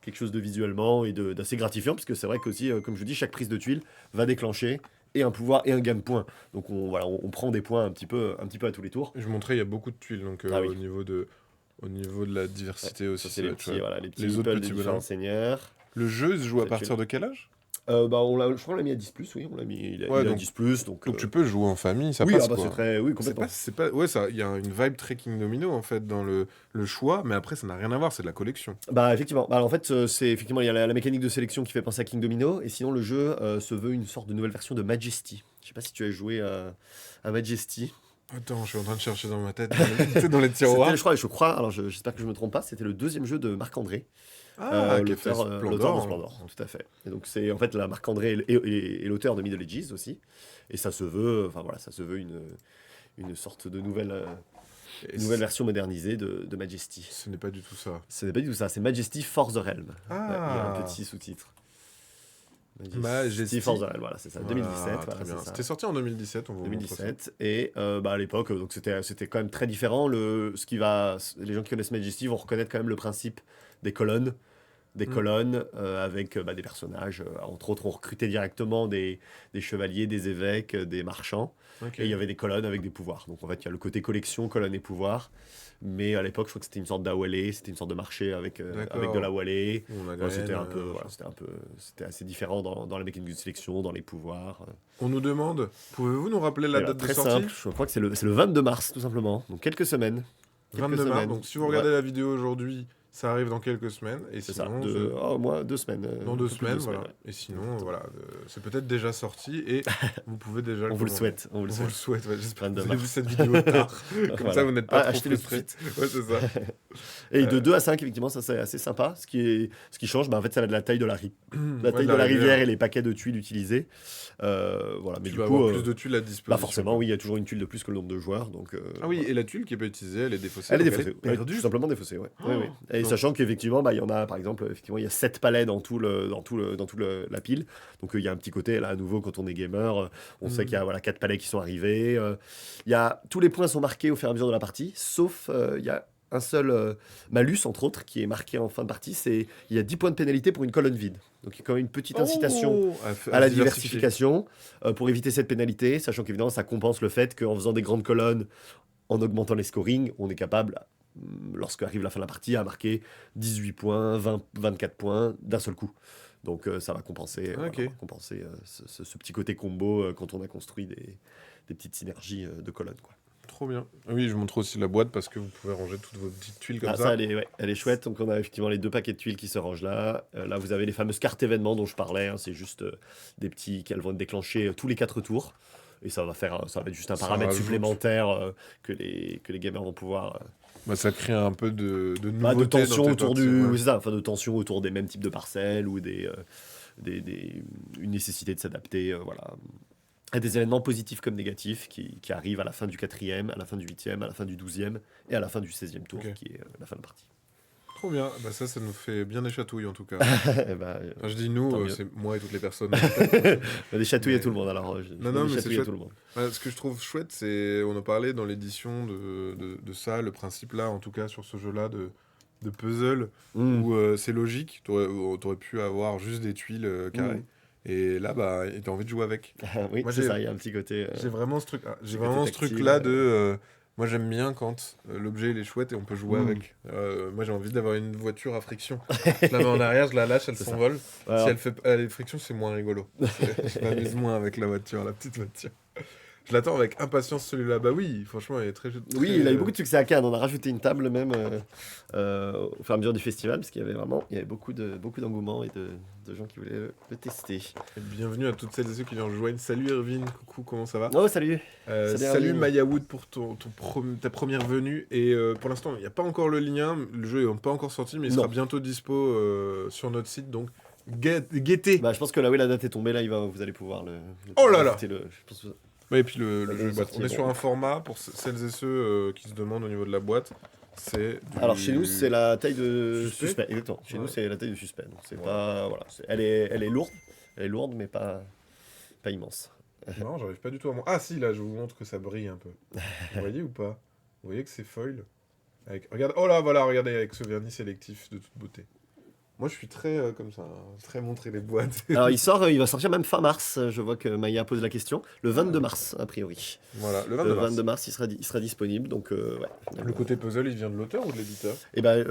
quelque chose de visuellement et d'assez gratifiant, parce que c'est vrai qu'aussi, comme je vous dis, chaque prise de tuile va déclencher et un pouvoir et un gain de points. Donc voilà, on prend des points un petit peu à tous les tours. Je montrais, il y a beaucoup de tuiles, donc Ah oui, au niveau de la ouais. diversité Ça aussi, c'est ça va être chouette. les petits Les autres meeples des petits différents bonhommes. seigneurs. Le jeu, il se joue à Cette tuile. partir de quel âge? Bah, je crois qu'on l'a mis à 10 plus, oui, on l'a mis, Ouais, il a donc, 10 plus, donc tu peux jouer en famille, ça oui, passe ah bah c'est quoi. très, oui, complètement. Ouais, ça, il y a une vibe très King Domino en fait dans le choix, mais après ça n'a rien à voir, c'est de la collection. Bah effectivement, bah, en fait c'est effectivement il y a la mécanique de sélection qui fait penser à King Domino, et sinon le jeu se veut une sorte de nouvelle version de Majesty. Je sais pas si tu as joué à Majesty. Attends, je suis en train de chercher dans ma tête, dans les tiroirs. C'était, je crois, alors j'espère que je me trompe pas, c'était le deuxième jeu de Marc-André, Qui a fait l'auteur de Splendor. Splendor, tout à fait. Et donc c'est en fait Marc-André est l'auteur de Middle Ages aussi, et ça se veut, enfin voilà, ça se veut une sorte de Et nouvelle version modernisée de Majesty. Ce n'est pas du tout ça. Ce n'est pas du tout ça, c'est Majesty For the Realm. Ah. Ouais, il y a un petit sous-titre. Majesty For the Realm, voilà, c'est ça, 2017. Voilà, Voilà, très bien. c'est ça. C'était sorti en 2017, on vous montre ça. 2017 et à l'époque donc c'était quand même très différent les gens qui connaissent Majesty vont reconnaître quand même le principe des colonnes avec des personnages entre autres on recrutait directement des chevaliers, des évêques, des marchands Ok. et il y avait des colonnes avec des pouvoirs. Donc en fait il y a le côté collection, colonnes et pouvoirs, mais à l'époque je crois que c'était une sorte d'Awalé, c'était une sorte de marché avec de la Wallet. On a Ouais, c'était graine, un peu c'était assez différent dans la mécanique de sélection, dans les pouvoirs. On nous demande, pouvez-vous nous rappeler la date de Très sortie? simple, je crois que c'est le 22 mars, tout simplement. Donc quelques semaines. 22 mars, donc si vous regardez Ouais, la vidéo aujourd'hui, ça arrive dans quelques semaines. Et c'est ça. sinon, Au moins 2 semaines. dans un 2 peu plus de semaines, voilà. ouais. Et sinon, voilà, c'est peut-être déjà sorti et vous pouvez déjà On vous le commander. souhaite. On vous le On vous le souhaite. souhaite, ouais, j'espère que 22 vous avez vu mars. cette vidéo tard. Comme Voilà. ça, vous n'êtes pas trop Achetez-le tout de frustrés. suite. Ouais, c'est ça. Et de 2 à 5, effectivement, ça c'est assez sympa. Ce qui change, en fait, ça va de la taille de la Ouais, taille de la rivière et les paquets de tuiles utilisés. Voilà. Mais Tu du vas coup, avoir plus de tuiles à disposition. forcément, oui, il y a toujours une tuile de plus que le nombre de joueurs. Donc, Ah oui, et la tuile qui n'est pas utilisée, elle est défaussée. elle est donc défaussée. Elle est Ouais, perdue. tout simplement défaussée, ouais. Oh, Oui, oui. Et donc- sachant qu'effectivement, il y en a, par exemple, effectivement, il y a 7 palais dans la pile. Donc il y a un petit côté, là, à nouveau, quand on est gamer, on sait qu'il y a 4 palais qui sont arrivés. Tous les points sont marqués au fur et à mesure de la partie, sauf il y a un seul malus, entre autres, qui est marqué en fin de partie, il y a 10 points de pénalité pour une colonne vide. Donc il y a quand même une petite incitation Oh, à la se diversifier. diversification pour éviter cette pénalité, sachant qu'évidemment ça compense le fait qu'en faisant des grandes colonnes, en augmentant les scorings, on est capable, lorsque arrive la fin de la partie, à marquer 18 points, 24 points d'un seul coup. Donc ça va compenser, Ok. ce petit côté combo quand on a construit des petites synergies de colonnes, quoi. Trop bien. Oui, je vous montre aussi la boîte parce que vous pouvez ranger toutes vos petites tuiles comme Ah, ça. elle est chouette. Donc on a effectivement les 2 paquets de tuiles qui se rangent là. Là vous avez les fameuses cartes événements dont je parlais, hein. C'est juste des petits qu'elles vont être déclenchées tous les 4 tours. Et ça va être juste un Ça paramètre rajoute. supplémentaire que les gamers vont pouvoir Ça crée un peu de de nouveauté tension dans tes autour parties, oui, ouais. c'est ça, enfin de tension autour des mêmes types de parcelles ou une nécessité de s'adapter, voilà, à des événements positifs comme négatifs qui arrivent à la fin du 4e, à la fin du 8e, à la fin du 12e et à la fin du 16e tour, Ok. qui est la fin de partie. Trop bien. Ça nous fait bien des chatouilles en tout cas. Eh ben, Enfin, je dis nous, Tant mieux. c'est moi et toutes les personnes. des chatouilles à Mais- tout le monde, alors Non, non, des mais c'est chatouilles à chouette. tout le monde. Ce que je trouve chouette, c'est, on en parlait dans l'édition de ça, le principe là, en tout cas sur ce jeu-là de puzzle, Mm. où c'est logique, t'aurais pu avoir juste des tuiles carrées. Mm. Et là, t'as envie de jouer avec. Oui, Moi, c'est j'ai- ça, il y a un petit côté. J'ai vraiment ce truc, J'ai vraiment côté ce tactile, truc-là de. Moi, j'aime bien quand l'objet il est chouette et on peut jouer Mm. avec. Moi, j'ai envie d'avoir une voiture à friction. Je la mets en arrière, je la lâche, elle C'est ça. s'envole. Alors, Si elle fait les frictions, c'est moins rigolo. Je m'amuse moins avec la voiture, la petite voiture. Je l'attends avec impatience celui-là. Bah oui, franchement, il est très. oui, il a eu beaucoup de succès à Cannes. On a rajouté une table même au fur et à mesure du festival, parce qu'il y avait beaucoup d'engouement et de gens qui voulaient le tester. Et bienvenue à toutes celles et ceux qui nous rejoignent. Salut Irvine, coucou, comment ça va? Oh, salut. Salut, Salut Irvine. Maya Wood pour ta première venue. Et pour l'instant, il n'y a pas encore le lien. Le jeu n'est pas encore sorti, mais il Non. sera bientôt dispo sur notre site. Donc, guettez. Bah, je pense que là, oui, la date est tombée. Là, vous allez pouvoir Oh là là. rajouter je pense que- Ouais, et puis le La jeu est boîte. sortie On est est sur bon. un format, pour celles et ceux qui se demandent au niveau de la boîte, c'est du... Alors, chez nous, c'est la taille de Suspect. suspect. Exactement. Chez nous, Ouais. c'est la taille de suspect. Donc, c'est Ouais. pas. Voilà. Elle est lourde. Elle est lourde, mais pas immense. Non, j'arrive pas du tout à... Ah si, là, je vous montre que ça brille un peu. Vous voyez ou pas? Vous voyez que c'est foil Regarde... Oh là, voilà, regardez, avec ce vernis sélectif de toute beauté. Moi, je suis très comme ça, hein, très montrer les boîtes. Alors, il va sortir même fin mars. Je vois que Maya pose la question. Le 22 mars, a priori. Voilà, le Le 22 mars. 22 mars, il sera disponible. Donc, ouais. Le côté puzzle, il vient de l'auteur ou de l'éditeur? Et ben,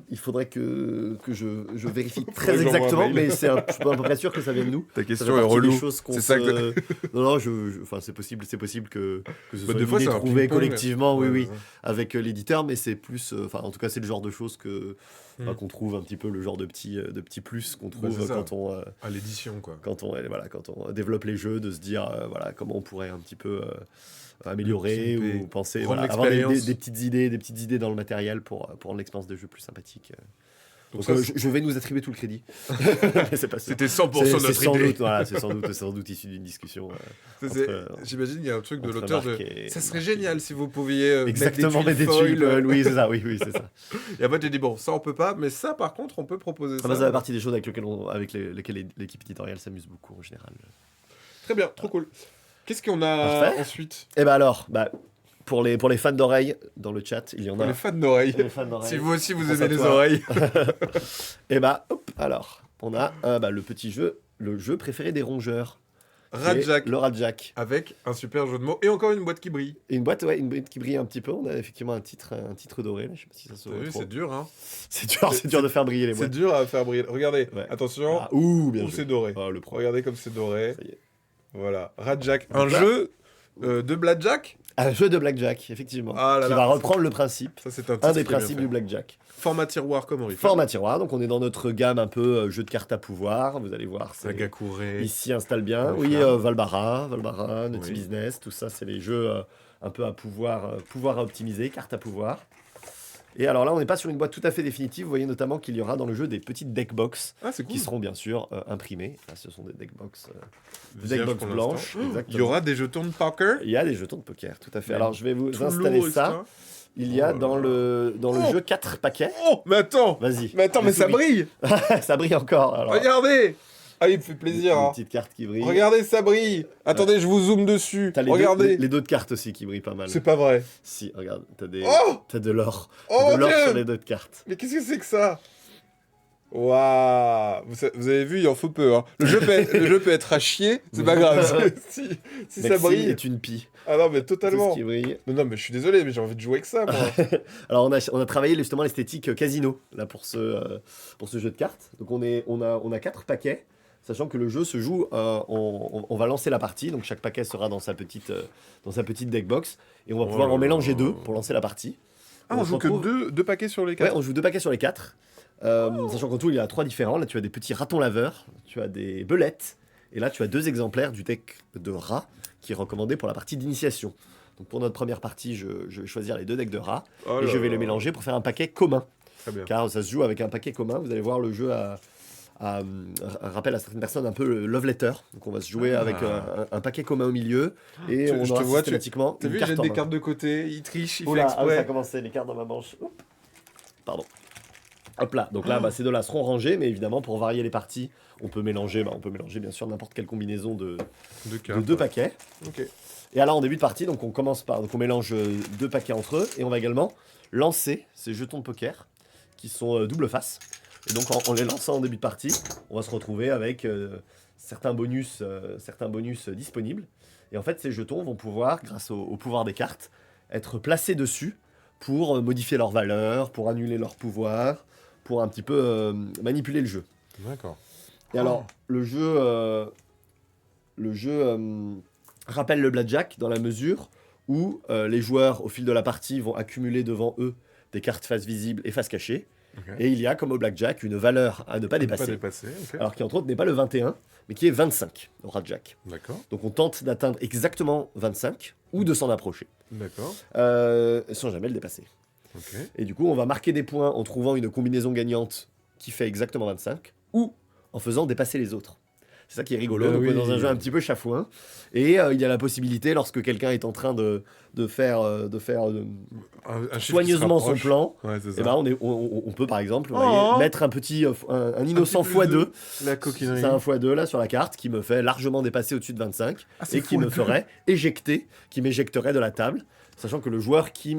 il faudrait que je vérifie Faudrait très que j'envoie un exactement, mail. mais je suis à peu près sûr que ça vient de nous. Ta Ça question fait est partie relou. des choses qu'on C'est ça que... Non, enfin, c'est possible que ce soit des une fois, idée c'est un trouvée ping-pong. collectivement, Ouais, oui, ouais. avec l'éditeur, mais c'est plus, enfin, en tout cas, c'est le genre de choses qu'on trouve un petit peu, le genre de petits plus qu'on trouve c'est ça. quand on, À l'édition, quoi. quand on développe les jeux, de se dire, voilà, comment on pourrait un petit peu améliorer Pimper. ou penser, Prendre voilà, avoir des l'expérience. petites idées dans le matériel pour rendre l'expérience de jeu plus sympathique. Donc Donc, ça, je vais nous attribuer tout le crédit. Mais c'est pas ça. c'était 100% C'est notre sans idée. doute, voilà, c'est sans doute issu d'une discussion. J'imagine qu'il y a un truc de entre l'auteur Marc de... et- Ça serait Marc génial si vous pouviez Exactement, mettre des tuiles tuiles, foil. oui, c'est ça, oui, c'est ça. Et après, j'ai dit, bon, ça, on peut pas, mais ça, par contre, on peut proposer Ah bah, ça. ça fait partie des choses avec lesquelles l'équipe éditoriale s'amuse beaucoup en général. Très bien, trop cool. Qu'est-ce qu'on a Parfait. ensuite Et bah alors, pour les fans d'oreilles dans le chat, il y en Pour a. les fans d'oreilles. Les fans d'oreilles. Si vous aussi, vous Pense aimez à les toi. oreilles. Et alors, on a le petit jeu, le jeu préféré des rongeurs. qui est Radjack. Le Radjack. Avec un super jeu de mots. Et encore une boîte qui brille. Et une boîte qui brille un petit peu. On a effectivement un titre doré. Là. Je sais pas si ça se T'as voit vu, trop. c'est dur, hein. C'est dur de faire briller les C'est boîtes. dur à faire briller. Regardez, Ouais. attention. Ah, ouh, bien Où joué. c'est doré. Oh, le pro. Regardez comme c'est doré. Ça y est. Voilà. Radjack. Donc Un là- jeu de blackjack. Un jeu de blackjack, effectivement. Ah là qui là. va reprendre le principe. Ça, c'est un Un des titre qui est bien principes fait. du blackjack. Format tiroir comme Oriflame. Format tiroir, donc on est dans notre gamme un peu jeu de cartes à pouvoir. Vous allez voir, c'est Sagakure. ici installe bien. Oriflame. Oui, Valbara, Naughty Oui. Business, tout ça, c'est les jeux un peu à pouvoir à optimiser, cartes à pouvoir. Et alors là, on n'est pas sur une boîte tout à fait définitive. Vous voyez notamment qu'il y aura dans le jeu des petites deckbox Ah, c'est cool. qui seront bien sûr imprimées. Là, ce sont des deckbox, Vierge pour blanches. l'instant. Exactement. Il y aura des jetons de poker. Il y a des jetons de poker, tout à fait. Mais Alors, je vais vous Tout installer lourd, ça. etc. Il y a Oh là dans là. le Oh jeu 4 paquets. Oh, mais attends. Vas-y. Mais ça brille. Ça brille encore. Alors, Regardez. Ah, il me fait plaisir. une Hein. petite carte qui brille. Regardez, ça brille. Attendez, je vous zoome dessus. T'as Regardez. les deux de cartes aussi qui brillent pas mal. C'est pas vrai. Si, regarde, t'as Oh de l'or. Oh T'as de l'or Dieu. sur les deux de cartes. Mais qu'est-ce que c'est que ça? Waouh. Vous avez vu, il en faut peu. Hein. Le jeu peut être à chier. C'est pas grave. si ça Maxime brille. est une pie. Ah non, mais Tout totalement. ce qui brille. Non, mais je suis désolé, mais j'ai envie de jouer avec ça, moi. Alors on a travaillé justement l'esthétique casino là pour ce jeu de cartes. Donc on a 4 paquets, sachant que le jeu se joue, on va lancer la partie, donc chaque paquet sera dans sa petite deckbox et on va pouvoir là en mélanger là. 2 pour lancer la partie. Ah, on se joue que retrouve- deux paquets sur les Ouais, quatre. on joue 2 paquets sur les 4. Sachant qu'en tout il y a 3 différents. Là tu as des petits ratons laveurs, tu as des belettes et là tu as 2 exemplaires du deck de rats qui est recommandé pour la partie d'initiation. Donc pour notre première partie, je vais choisir les 2 decks de rats Oh et là je vais là. les mélanger pour faire un paquet commun. Très bien. Car ça se joue avec un paquet commun. Vous allez voir le jeu rappelle à certaines personnes un peu le love letter. Donc on va se jouer Ah. avec un paquet commun au milieu et Je on te aura vois, systématiquement T'as une vu, il carte jette en des main. cartes de côté, il triche, il fait Oula, ah oui, ça a exprès. commencé, les cartes dans ma manche. Oups. Pardon. Hop là, donc là, ces deux-là seront rangés, mais évidemment, pour varier les parties, on peut mélanger bien sûr n'importe quelle combinaison de Deux cartes. 2 paquets. Ok. Et alors, en début de partie, donc on mélange 2 paquets entre eux, et on va également lancer ces jetons de poker, qui sont double face. Et donc, en les lançant en début de partie, on va se retrouver avec certains bonus disponibles. Et en fait, ces jetons vont pouvoir, grâce au pouvoir des cartes, être placés dessus pour modifier leur valeur, pour annuler leur pouvoir, pour un petit peu manipuler le jeu. D'accord. Et alors, le jeu rappelle le blackjack dans la mesure où les joueurs, au fil de la partie, vont accumuler devant eux des cartes face visible et face cachée. Ok. Et il y a, comme au blackjack, une valeur à ne pas Pas dépasser. dépassé, ok. Alors qui, entre autres, n'est pas le 21, mais qui est 25 au Radjack. D'accord. Donc on tente d'atteindre exactement 25 ou de s'en approcher, D'accord. sans jamais le dépasser. Ok. Et du coup, on va marquer des points en trouvant une combinaison gagnante qui fait exactement 25 ou en faisant dépasser les autres. C'est ça qui est rigolo. Ben Donc, on est oui. dans un jeu un petit peu chafouin. Et il y a la possibilité, lorsque quelqu'un est en train de faire Un chiffre qui se soigneusement son rapproche. plan, Ouais, c'est eh ça. ben, on peut par exemple, vous Oh. voyez, mettre un innocent petit peu x2. La coquinerie. C'est un x2 là sur la carte qui me fait largement dépasser au-dessus de 25 Ah, c'est et qui me full. ferait éjecter, qui m'éjecterait de la table, sachant que le joueur qui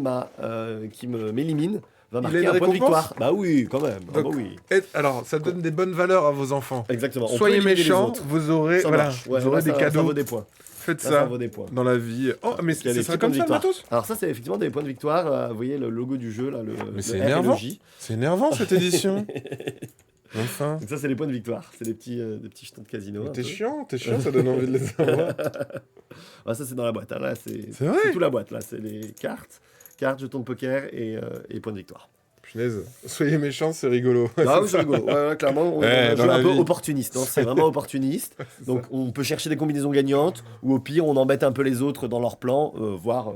m'élimine va Il a marquer une un point de récompense victoire. Bah oui, quand même. Ah bah Donc, oui. alors, ça donne des bonnes valeurs à vos enfants. Exactement. On peut Soyez éliminer les méchants, autres. vous aurez, Ça voilà, marche. Ouais, vous aurez là, des ça cadeaux. vaut des points. Faites Là, ça ça vaut des points. dans la vie. Oh, mais Il y a ça des sera petits points comme de ça le victoire. matos? Alors ça, c'est effectivement des points de victoire. Vous voyez le logo du jeu, là, Mais c'est le R et le énervant. J. C'est énervant cette édition. Enfin. Donc ça, c'est les points de victoire. C'est des petits jetons de casino. T'es chiant, ça donne envie de les avoir. Ah, ça, c'est dans la boîte. Hein. Là, c'est vrai tout la boîte. Là, c'est les cartes, jetons de poker et points de victoire. Punaise, soyez méchants, c'est rigolo. Ah oui, c'est rigolo. Ouais, clairement, on Ouais, est dans la un peu vie. opportuniste. Non, c'est vraiment opportuniste. Donc, on peut chercher des combinaisons gagnantes, ou au pire, on embête un peu les autres dans leur plan, voire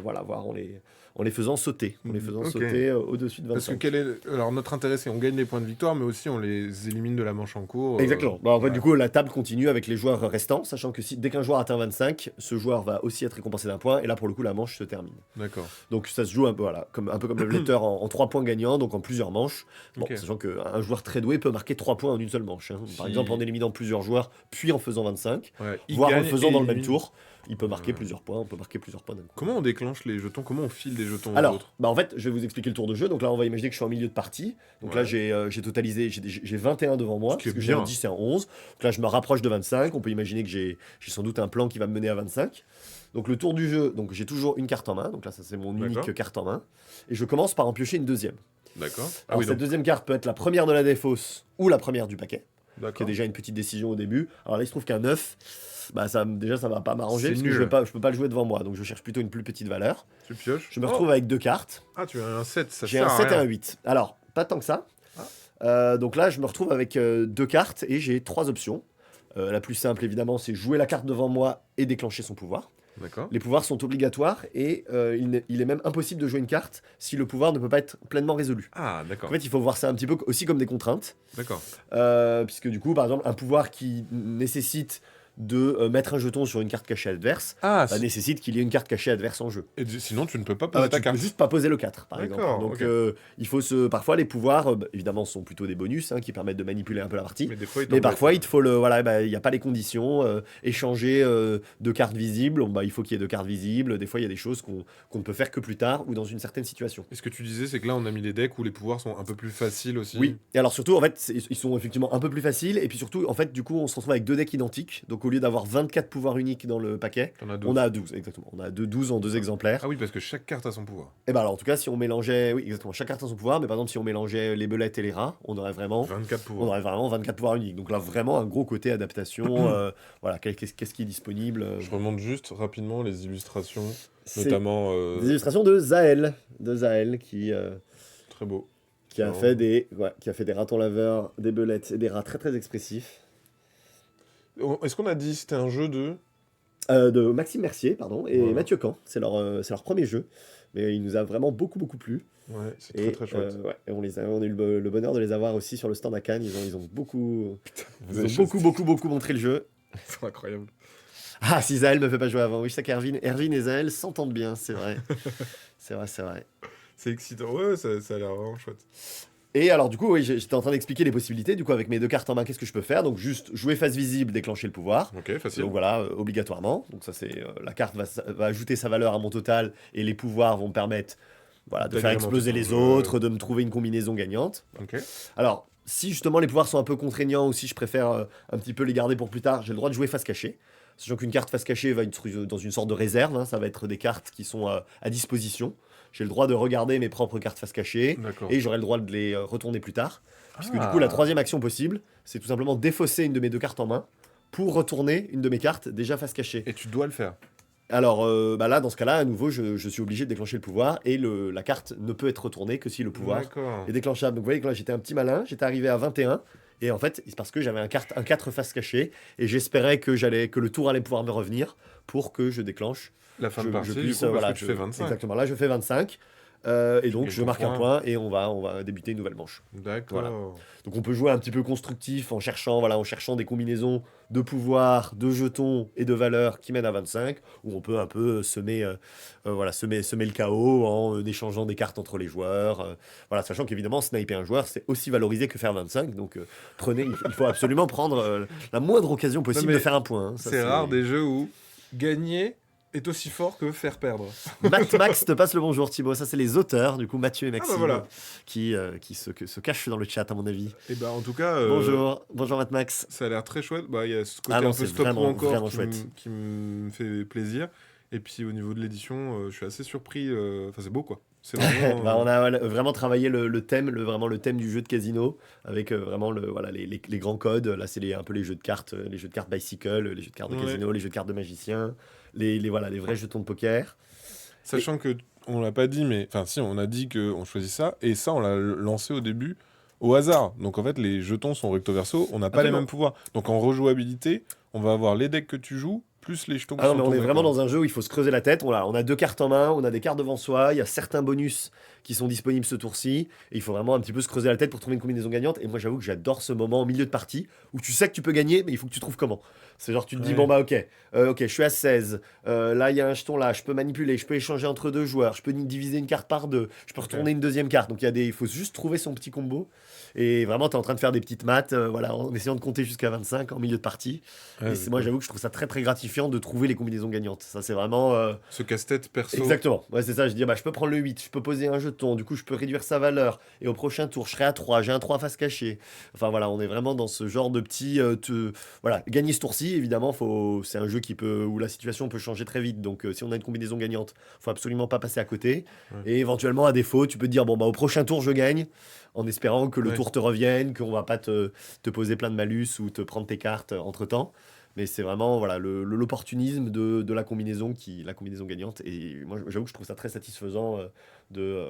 en les faisant sauter. En les faisant Ok. sauter au-dessus de Parce 25. que alors notre intérêt, c'est on gagne les points de victoire, mais aussi on les élimine de la manche en cours. Exactement. Bah, en fait, ouais. du coup, la table continue avec les joueurs restants, sachant que dès qu'un joueur atteint 25, ce joueur va aussi être récompensé d'un point, et là, pour le coup, la manche se termine. D'accord. Donc, ça se joue un peu, un peu comme le Letter en 3 points gagnants, donc en plusieurs manches. Bon, Ok. sachant qu'un joueur très doué peut marquer 3 points en une seule manche. Hein. Par Si- exemple, en éliminant plusieurs joueurs, puis en faisant 25, Ouais, il voire en gagne le faisant et dans le même élimine. tour, il peut marquer Ouais. plusieurs points. On peut marquer plusieurs points d'un coup. Comment on déclenche les jetons? Comment on file des jetons aux Alors, autres? bah en fait, je vais vous expliquer le tour de jeu. Donc là, on va imaginer que je suis en milieu de partie. Donc là, Ouais. j'ai totalisé, j'ai 21 devant moi, Ce qui est parce que j'ai bien. un 10 et un 11. Donc là, je me rapproche de 25. On peut imaginer que j'ai sans doute un plan qui va me mener à 25. Donc le tour du jeu, donc j'ai toujours une carte en main. Donc là, ça c'est mon unique D'accord. carte en main. Et je commence par en piocher une deuxième. D'accord. Ah Alors oui, cette donc, deuxième carte peut être la première de la défausse ou la première du paquet, qui est d'accord. déjà une petite décision au début. Alors là, il se trouve qu'un 9, bah déjà ça va pas m'arranger C'est parce que nul. je peux pas le jouer devant moi. Donc je cherche plutôt une plus petite valeur. Tu pioches. Je me Oh. retrouve avec deux cartes. Ah, tu as un 7, ça J'ai sert un à 7 et rien. un 8. Alors, pas tant que ça. Ah. Donc là, je me retrouve avec deux cartes et j'ai trois options. La plus simple, évidemment, c'est jouer la carte devant moi et déclencher son pouvoir. D'accord. Les pouvoirs sont obligatoires et il est même impossible de jouer une carte si le pouvoir ne peut pas être pleinement résolu. Ah, En d'accord. fait, il faut voir ça un petit peu aussi comme des contraintes. D'accord. Puisque du coup, par exemple, un pouvoir qui nécessite de mettre un jeton sur une carte cachée adverse Ah, nécessite qu'il y ait une carte cachée adverse en jeu. sinon tu ne peux pas poser ta Tu carte. peux juste pas poser le 4, par exemple. D'accord, Donc, ok. il faut parfois, les pouvoirs, évidemment, sont plutôt des bonus qui permettent de manipuler un peu la partie. Mais des fois, Mais parfois, il te faut il n'y a pas les conditions. Échanger deux cartes visibles, il faut qu'il y ait deux cartes visibles. Des fois, il y a des choses qu'on ne peut faire que plus tard ou dans une certaine situation. Et ce que tu disais, c'est que là, on a mis des decks où les pouvoirs sont un peu plus faciles aussi. Oui, et alors surtout, en fait, ils sont effectivement un peu plus faciles. Et puis surtout, en fait, du coup, on se retrouve avec deux decks identiques. Donc, au lieu d'avoir 24 pouvoirs uniques dans le paquet, T'en as 12. on a 12, exactement. On a 12 en deux exemplaires. Ah oui, parce que chaque carte a son pouvoir. Et ben alors, en tout cas, si on mélangeait, oui, exactement, chaque carte a son pouvoir, mais par exemple, si on mélangeait les belettes et les rats, on aurait vraiment 24 pouvoirs. 24 pouvoirs uniques. Donc là, vraiment un gros côté adaptation. Voilà, qu'est-ce qui est disponible Je remonte juste rapidement les illustrations, C'est notamment des illustrations de Zael, qui très beau. a Oh. fait qui a fait des ratons laveurs, des belettes et des rats très très expressifs. Est-ce qu'on a dit que c'était un jeu de... De Maxime Mercier, pardon, et Voilà. Mathieu Camp. C'est leur premier jeu, mais il nous a vraiment beaucoup plu. Ouais, c'est Et, très chouette. et on a eu le bonheur de les avoir aussi sur le stand à Cannes. Ils ont beaucoup, Vous avez beaucoup montré le jeu. C'est incroyable. Ah, si Zael me fait pas jouer avant. Oui, je sais qu'Erwin et Zael s'entendent bien, c'est vrai. c'est vrai. C'est excitant. Ouais, ça a l'air vraiment chouette. Et alors, du coup, oui, j'étais en train d'expliquer les possibilités. Du coup, avec mes deux cartes en main, qu'est-ce que je peux faire? Donc, juste jouer face visible, déclencher le pouvoir. Ok, facile. Donc voilà, obligatoirement. Donc ça, c'est la carte va ajouter sa valeur à mon total et les pouvoirs vont me permettre de faire D'agrémenter exploser ton les jeu. autres, de me trouver une combinaison gagnante. Ok. Alors, si justement les pouvoirs sont un peu contraignants ou si je préfère un petit peu les garder pour plus tard, j'ai le droit de jouer face cachée. Sachant qu'une carte face cachée va être dans une sorte de réserve, ça va être des cartes qui sont à disposition. J'ai le droit de regarder mes propres cartes face cachée D'accord. et j'aurai le droit de les retourner plus tard. Puisque du Ah. coup, la troisième action possible, c'est tout simplement défausser une de mes deux cartes en main pour retourner une de mes cartes déjà face cachée. Et tu dois le faire. Alors là, dans ce cas-là, à nouveau, je suis obligé de déclencher le pouvoir et la carte ne peut être retournée que si le pouvoir D'accord. est déclenchable. Donc vous voyez que là, j'étais un petit malin, j'étais arrivé à 21. Et en fait, c'est parce que j'avais un 4 face cachée et j'espérais que le tour allait pouvoir me revenir pour que je déclenche. La fin de je partie, du puisse, coup, parce voilà, que tu fais 25. Exactement, là je fais 25. Et donc gagnes je ton marque un point. point et on va débuter une nouvelle manche. D'accord. Voilà. Donc on peut jouer un petit peu constructif en cherchant des combinaisons de pouvoirs, de jetons et de valeurs qui mènent à 25, ou on peut un peu semer le chaos en échangeant des cartes entre les joueurs. Voilà, sachant qu'évidemment sniper un joueur c'est aussi valorisé que faire 25, donc il faut absolument prendre la moindre occasion possible mais de faire un point. Hein. Ça, C'est rare des jeux où gagner est aussi fort que faire perdre. Max te passe le bonjour, Thibaut. Ça, c'est les auteurs, du coup, Mathieu et Maxime, voilà. qui se cachent dans le chat, à mon avis. Et bah, en tout cas. Bonjour, Max. Ça a l'air très chouette. Bah, il y a ce côté Ah non, un peu c'est stop vraiment, encore vraiment chouette. qui me fait plaisir. Et puis au niveau de l'édition, je suis assez surpris. Enfin, c'est beau quoi. C'est vraiment. Bah, on a vraiment travaillé le thème, vraiment le thème du jeu de casino, avec vraiment les grands codes. Là, c'est un peu les jeux de cartes bicycle, les jeux de cartes de casino, les jeux de cartes de magicien, les vrais jetons de poker. Sachant que on l'a pas dit, mais enfin si, on a dit qu'on choisit ça, et ça on l'a lancé au début au hasard. Donc en fait, les jetons sont recto verso, on n'a pas les mêmes pouvoirs. Donc en rejouabilité, on va avoir les decks que tu joues plus les jetons. Ah non, mais on est vraiment dans un jeu où il faut se creuser la tête. On a 2 cartes en main, on a des cartes devant soi, il y a certains bonus qui sont disponibles ce tour-ci, et il faut vraiment un petit peu se creuser la tête pour trouver une combinaison gagnante. Et moi, j'avoue que j'adore ce moment au milieu de partie où tu sais que tu peux gagner, mais il faut que tu trouves comment. C'est genre, tu te dis, bon bah ok, je suis à 16, là il y a un jeton là, je peux manipuler, je peux échanger entre 2 joueurs, je peux diviser une carte par 2, je peux retourner une deuxième carte. Donc il faut juste trouver son petit combo. Et vraiment, tu es en train de faire des petites maths, en essayant de compter jusqu'à 25 en milieu de partie. Et moi, j'avoue que je trouve ça très très gratifiant de trouver les combinaisons gagnantes. Ça, c'est vraiment. Ce casse-tête perso. Exactement. Ouais, c'est ça. Je dis, je peux prendre le 8, je peux poser un jeton, du coup, je peux réduire sa valeur. Et au prochain tour, je serai à 3, j'ai un 3 face cachée. Enfin, voilà, on est vraiment dans ce genre de petit. Voilà, gagner ce tour-ci, évidemment, c'est un jeu où la situation peut changer très vite. Donc, si on a une combinaison gagnante, faut absolument pas passer à côté. Et éventuellement, à défaut, tu peux te dire, bon, bah, au prochain tour, je gagne, en espérant que le tour te revienne, qu'on va pas te poser plein de malus ou te prendre tes cartes entre-temps. Mais c'est vraiment voilà, l'opportunisme de la combinaison gagnante. Et moi, j'avoue que je trouve ça très satisfaisant de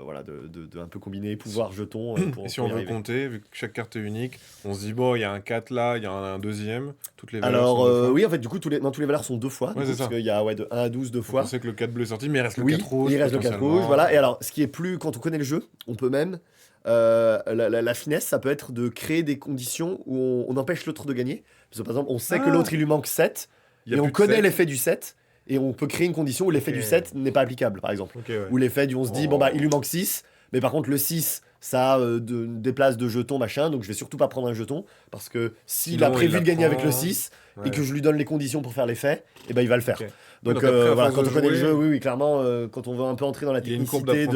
un peu combiner pouvoir, jeton. Et si on veut compter, vu que chaque carte est unique, on se dit, bon, il y a un 4 là, il y a un deuxième, toutes les valeurs sont 2 fois. Oui, en fait, du coup, toutes les valeurs sont 2 fois. Ouais, parce qu'il y a de 1 à 12 2 fois. On sait que le 4 bleu est sorti, mais il reste le 4 rouge. Il reste le 4 rouge, voilà. Et alors, ce qui est plus, quand on connaît le jeu, on peut même. La finesse, ça peut être de créer des conditions où on empêche l'autre de gagner. Parce que par exemple, on sait que l'autre il lui manque 7, et on connaît l'effet du 7, et on peut créer une condition où l'effet du 7 n'est pas applicable, par exemple. Ou l'effet on se dit, bon bah il lui manque 6, mais par contre le 6, ça a des places de jetons, machin, donc je vais surtout pas prendre un jeton, parce que s'il a prévu de gagner avec le 6, et que je lui donne les conditions pour faire l'effet, et ben il va le faire. Donc voilà, quand on connaît le jeu, oui, clairement, quand on veut un peu entrer dans la technicité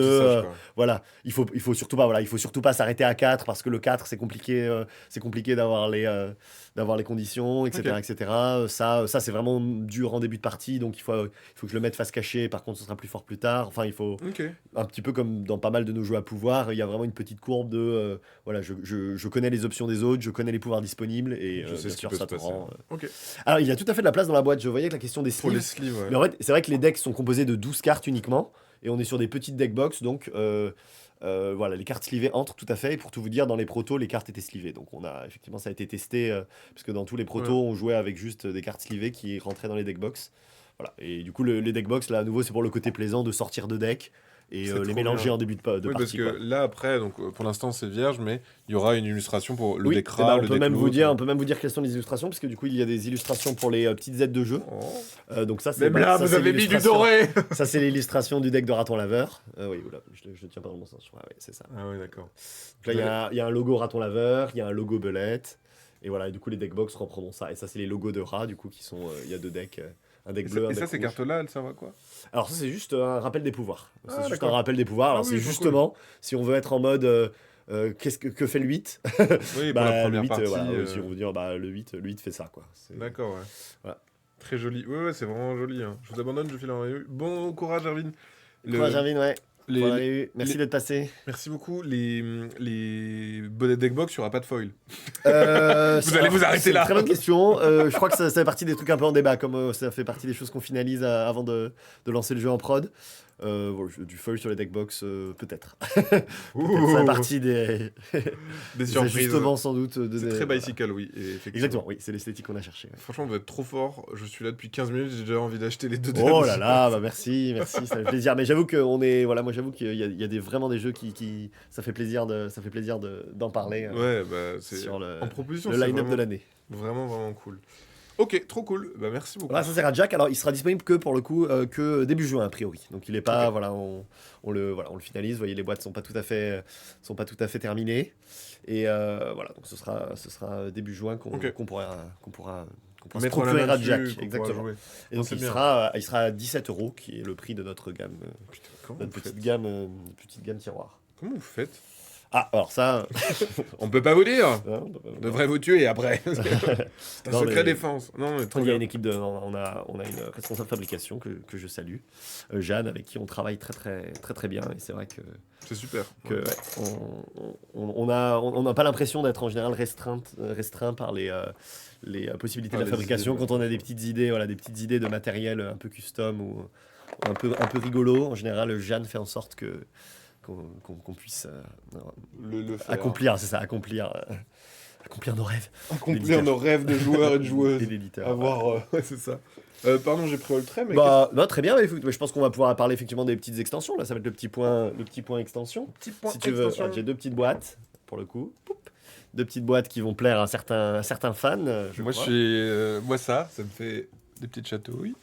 voilà, il faut surtout pas s'arrêter à 4 parce que le 4 c'est compliqué d'avoir les conditions, etc., etc. Ça c'est vraiment dur en début de partie, donc il faut que je le mette face cachée. Par contre, ce sera plus fort plus tard. Enfin, il faut un petit peu comme dans pas mal de nos jeux à pouvoir, il y a vraiment une petite courbe de voilà, je connais les options des autres, je connais les pouvoirs disponibles et je sais bien sûr ça te rend. Okay. Alors il y a tout à fait de la place dans la boîte. Je voyais que la question des sleeves. Pour les sleeves, ouais. Mais en fait, c'est vrai que les decks sont composés de 12 cartes uniquement, et on est sur des petites deck box, donc voilà, les cartes slivées entrent tout à fait. Et pour tout vous dire, dans les protos, les cartes étaient slivées. Donc effectivement, ça a été testé, parce que dans tous les protos, on jouait avec juste des cartes slivées qui rentraient dans les deck box. Voilà. Et du coup, les deck box, là, à nouveau, c'est pour le côté plaisant de sortir de deck et les mélanger en début de partie. Parce que là, après, donc, pour l'instant, c'est vierge, mais il y aura une illustration pour le deck rat, le deck on peut même vous dire quelles sont les illustrations, parce que du coup, il y a des illustrations pour les petites aides de jeu. Donc ça, c'est même là, vous avez mis du doré. Ça, c'est l'illustration du deck de raton laveur. Oui, oula, je tiens pas dans le bon sens. Ouais, c'est ça. Ah oui, d'accord. Donc là, il y a un logo raton laveur, il y a un logo belette. Et voilà, et du coup, les deck box reprendront ça. Et ça, c'est les logos de rats, du coup, qui sont... Il y a 2 decks. Un deck bleu, un deck rouge. Et ça, ces cartes-là, elles servent à quoi? Alors ça, c'est juste un rappel des pouvoirs. C'est juste un rappel des pouvoirs. Alors c'est justement, si on veut être en mode... que fait le 8? Oui, pour la première 8, partie. Si on veut dire, le 8 fait ça, quoi. D'accord, ouais. Voilà. Très joli. Ouais, c'est vraiment joli. Hein. Je vous abandonne, je file en revue. Bon courage, Erwin. Courage, Erwin, ouais. Merci d'être passé. Merci beaucoup. Les bonnets deckbox, il n'y aura pas de foil. Vous allez vous arrêter là. Très bonne question. Je crois que ça fait partie des trucs un peu en débat, comme ça fait partie des choses qu'on finalise avant de lancer le jeu en prod. Du foil sur les deckbox, peut-être. Ça fait partie des surprises. Justement, sans doute. C'est très bicycle, oui. Exactement, oui, c'est l'esthétique qu'on a cherché. Ouais. Franchement, vous êtes trop fort. Je suis là depuis 15 minutes, j'ai déjà envie d'acheter les 2 Oh là là, bah merci, ça fait plaisir. Mais j'avoue qu'on est, voilà, moi j'avoue qu'il y a vraiment des jeux qui ça fait plaisir d'en parler. Ouais, bah c'est sur en proposition, le line-up de l'année. Vraiment, vraiment cool. Ok, trop cool. Bah merci beaucoup. Voilà, ça sert à Jack. Alors, il sera disponible que pour le coup que début juin a priori. Donc, il est pas voilà, on le finalise. Vous voyez, les boîtes sont pas tout à fait terminées. Et voilà, donc ce sera début juin qu'on pourra qu'on pourra se Mettre la procurer main à Jack. dessus, qu'on pourra Exactement. jouer. Et donc C'est il bien. sera à 17 €, qui est le prix de notre gamme, Putain, comment notre vous faites petite gamme tiroir. Comment vous faites Ah, alors ça... On peut pas vous dire. non, On devrait vous tuer après. C'est un Non, secret mais- défense. Non, mais trop Il y a bien. une équipe on a une responsable fabrication que je salue, Jeanne, avec qui on travaille très bien. Et c'est vrai C'est super. que on n'a pas l'impression d'être en général restreint par les possibilités Par de la les fabrication idées, quand on a des petites idées de matériel un peu custom ou un peu rigolo. En général, Jeanne fait en sorte qu'on puisse Le faire. accomplir nos rêves Accomplir nos rêves de joueurs et de joueuses. et d'éditeurs. Avoir. Ouais, c'est ça. Pardon, j'ai pris Ultra, mais. Bah, très bien, écoute, je pense qu'on va pouvoir parler effectivement des petites extensions. Là, ça va être le petit point extension. Petit point Si tu veux, extension. j'ai 2 petites boîtes, pour le coup. Poup. 2 petites boîtes qui vont plaire à certains fans, je Moi, crois. moi, ça me fait des petites chatouilles.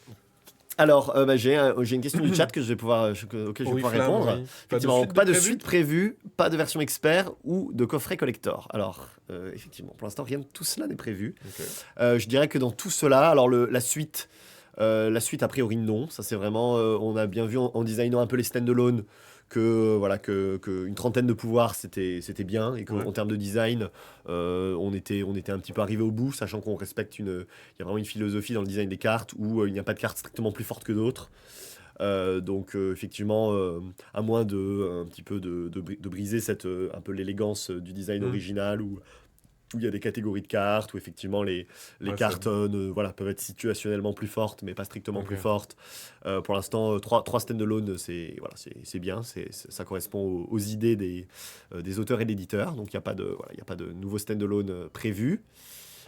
Alors, j'ai une question du chat que je vais pouvoir, auquel je vais pouvoir Oriflamme, répondre. oui. Effectivement, suite pas de prévue suite prévue, pas de version expert ou de coffret collector. Alors, effectivement, pour l'instant, rien de tout cela n'est prévu. Ok. Je dirais que dans tout cela, alors la suite, a priori non. Ça c'est vraiment, on a bien vu en designant un peu les stand-alone que une trentaine de pouvoirs c'était bien et qu'en Ouais. termes de design, on était un petit peu arrivé au bout, sachant qu'on respecte il y a vraiment une philosophie dans le design des cartes où il n'y a pas de cartes strictement plus fortes que d'autres. Donc effectivement, à moins de un petit peu de briser un peu l'élégance du design original où il y a des catégories de cartes, où effectivement les Ouais, cartes peuvent être situationnellement plus fortes, mais pas strictement Ok. plus fortes. Pour l'instant, 3 stand-alone, c'est bien, ça correspond aux idées des auteurs et d'éditeurs, donc il n'y a pas de nouveau stand-alone prévu.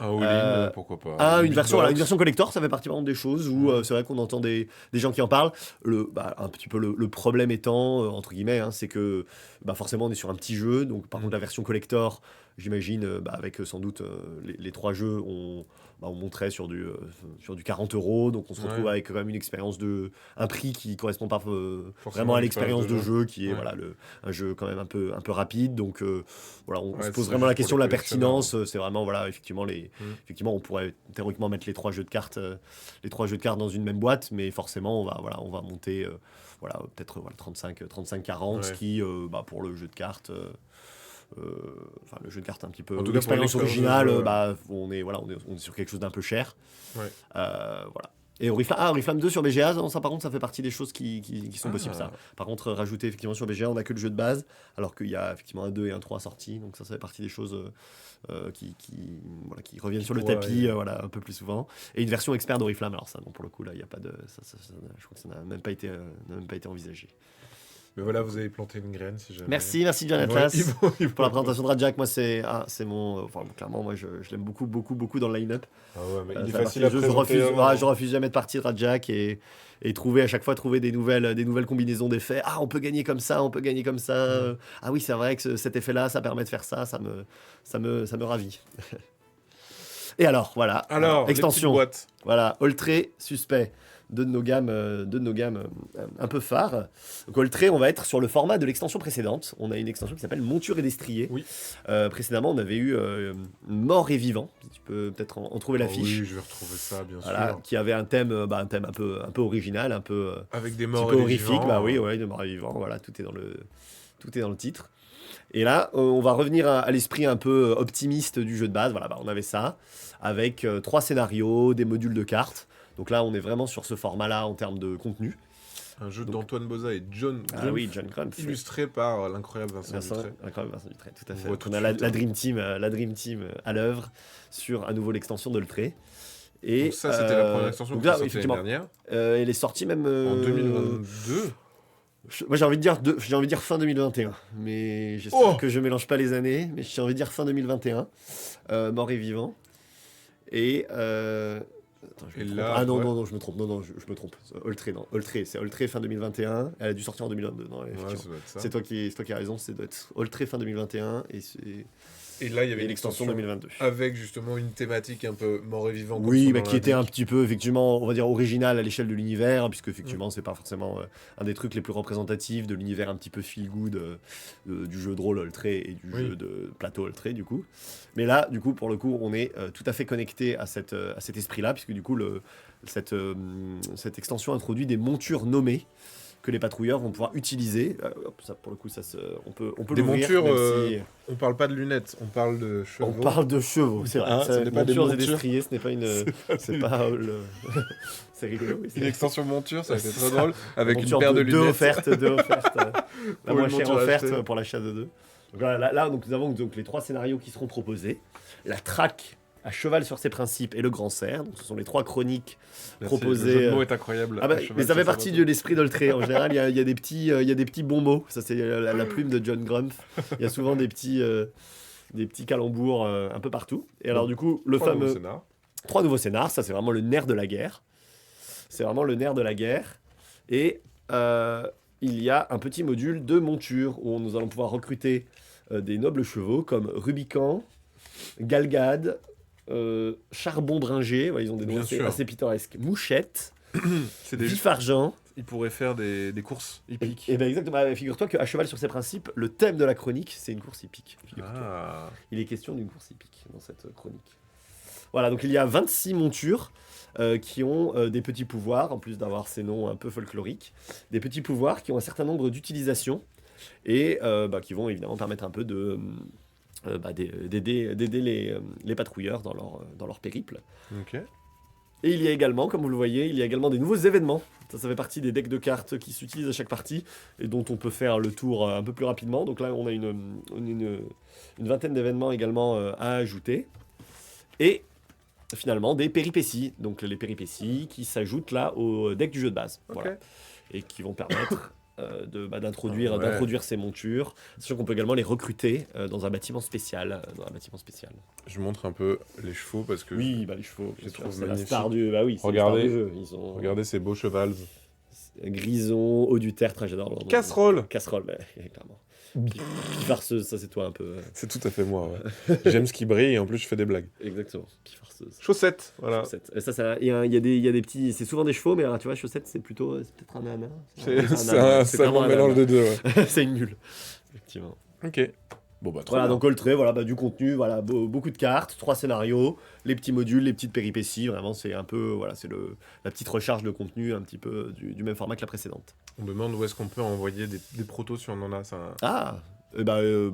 Un all-in, pourquoi pas. Ah, Une une version, box. voilà, une version collector, ça fait partie vraiment des choses où c'est vrai qu'on entend des gens qui en parlent. Un petit peu le problème étant, entre guillemets, hein, c'est que forcément on est sur un petit jeu. Donc par contre la version collector, j'imagine, avec sans doute les 3 jeux, on monterait sur du 40 €. Donc on se retrouve Ouais. avec quand même un prix qui correspond pas Forcément vraiment à à l'expérience de jeu, qui est Ouais. voilà, un jeu quand même un peu rapide. Donc voilà, on Ouais, se pose c'est vraiment la juste question pour de les la pertinence. C'est vraiment, voilà, effectivement, effectivement, on pourrait théoriquement mettre les 3 jeux de cartes dans une même boîte, mais forcément, on va monter, peut-être 35-40, Ouais. qui, pour le jeu de cartes, le jeu de cartes un petit peu, En tout cas, pour l'expérience l'expérience de originale, jeu, on est sur quelque chose d'un peu cher. Ouais. Voilà. Et Oriflamme 2 sur BGA, non, ça par contre, ça fait partie des choses qui sont Ah. possibles, ça. Par contre, rajouter effectivement sur BGA, on n'a que le jeu de base, alors qu'il y a effectivement un 2 et un 3 sortis, donc ça fait partie des choses qui reviennent sur le pourraient, tapis un peu plus souvent. Et une version expert d'Oriflamme, alors ça, non, pour le coup, là, il n'y a pas de. Je crois que ça n'a même pas été envisagé. Mais voilà, vous avez planté une graine si jamais. Merci John Ils vont- Atlas. ils vont- ils Pour la vont- présentation de Rajak, moi c'est mon. Clairement, moi je l'aime beaucoup dans le line-up. Ah ouais, mais il est Ça fait facile à partie des jeux, présenter. je refuse jamais de partir de Rajak et à chaque fois trouver des nouvelles combinaisons d'effets. Ah, on peut gagner comme ça, on peut gagner comme ça. Ah oui, c'est vrai que cet effet-là, ça permet de faire ça, ça me ravit. Et alors, voilà. Alors, extension. les petites boîtes. Voilà, Oltré, suspect. Deux de nos gammes un peu phares. Donc Oltré, on va être sur le format de l'extension précédente. On a une extension qui s'appelle Monture et Destrier. Oui. Précédemment, on avait eu Mort et Vivant. Tu peux peut-être en trouver Ah l'affiche. oui, je vais retrouver ça, bien Voilà, sûr. qui avait un thème un peu original, un peu Avec des un morts petit peu et des horrifique. vivants. Bah oui, de Mort et Vivant. Voilà, tout est dans le titre. Et là, on va revenir à l'esprit un peu optimiste du jeu de base. Voilà, on avait ça, avec 3 scénarios, des modules de cartes. Donc là, on est vraiment sur ce format-là en termes de contenu. Un jeu d'Antoine Boza et John Ah Grumpf, oui, John Grumpf. illustré par l'incroyable Vincent Dutré. Incroyable, Vincent Dutré, tout à On fait. voit tout On de a suite, la Dream Team à l'œuvre sur un nouveau l'extension de Oltré. Et Donc ça, c'était la première extension donc qui est là, sortie effectivement, l'année dernière. elle est sortie même En 2022. Moi j'ai envie de dire fin 2021, mais j'espère Oh que je mélange pas les années, mais j'ai envie de dire fin 2021, Mort et Vivant. Et attends, je me Et trompe. là, Ah non, ouais. non, je me trompe, je me trompe. Oltré, c'est Oltré fin 2021, elle a dû sortir en 2022. Non, Ouais, effectivement. ça doit être ça. C'est toi qui as raison, c'est doit être Oltré fin 2021 et Et là, il y avait et l'extension 2022. Avec justement une thématique un peu mort et vivant. Oui, qui était un petit peu, effectivement, on va dire original à l'échelle de l'univers, hein, puisque effectivement, c'est pas forcément un des trucs les plus représentatifs de l'univers un petit peu feel good du jeu de rôle Oltré et du jeu de plateau Oltré, du coup. Mais là, du coup, pour le coup, on est tout à fait connecté à cet esprit-là, puisque du coup, cette extension introduit des montures nommées que les patrouilleurs vont pouvoir utiliser. Ça, pour le coup, on peut des montures, si... on parle pas de lunettes, on parle de chevaux. On parle de chevaux, c'est vrai. Ce n'est pas des montures. Et destriers, ce n'est pas une... c'est pas c'est rigolo. Une extension monture, ça a été très drôle. Avec une paire de lunettes. Deux offertes. La moins chère offerte pour l'achat de 2. Donc là, donc, nous avons donc les 3 scénarios qui seront proposés. La traque à cheval sur ses principes et le grand cerf. Donc ce sont les 3 chroniques proposées. Le jeu de mots est incroyable. Mais ça fait partie de l'esprit d'Oltré. En général, il y a des petits bons mots. Ça, c'est la plume de John Grumpf. Il y a souvent des petits calembours un peu partout. Et alors, du coup, le fameux... 3 nouveaux scénars. Ça, c'est vraiment le nerf de la guerre. Et il y a un petit module de monture où nous allons pouvoir recruter des nobles chevaux comme Rubicon, Galgade, Charbon Bringé, ils ont des noms assez pittoresques, Mouchette, Vif Argent. Ils pourraient faire des courses hippiques. Et bien exactement, figure-toi qu'à cheval sur ses principes, le thème de la chronique, c'est une course hippique. Il est question d'une course hippique dans cette chronique. Voilà, donc il y a 26 montures qui ont des petits pouvoirs, en plus d'avoir ces noms un peu folkloriques, des petits pouvoirs qui ont un certain nombre d'utilisations et qui vont évidemment permettre un peu d'aider les patrouilleurs dans leur périple. Okay. Et il y a également, comme vous le voyez, des nouveaux événements. Ça fait partie des decks de cartes qui s'utilisent à chaque partie et dont on peut faire le tour un peu plus rapidement. Donc là, on a une vingtaine d'événements également à ajouter. Et finalement, des péripéties. Donc les péripéties qui s'ajoutent là au deck du jeu de base. Okay. Voilà. Et qui vont permettre... d'introduire ces montures, sachant qu'on peut également les recruter dans un bâtiment spécial. Je montre un peu les chevaux parce que les chevaux, c'est la star du jeu. Regardez ces beaux chevals. Grison, haut du tertre, j'adore. Casserole, clairement. Pifarceuse, ça c'est toi un peu. C'est tout à fait moi. Ouais. J'aime ce qui brille et en plus je fais des blagues. Exactement. Pifarceuse. Chaussettes, voilà. Et ça, il y a des petits. C'est souvent des chevaux, mais alors, tu vois, chaussettes, c'est peut-être un âne. C'est vraiment un mélange des deux. Ouais. C'est une nulle. Effectivement. Ok. Bon voilà, donc Oltré, du contenu, beaucoup de cartes, 3 scénarios, les petits modules, les petites péripéties, vraiment c'est un peu, c'est la petite recharge de contenu un petit peu du même format que la précédente. On demande où est-ce qu'on peut envoyer des protos si on en a ça.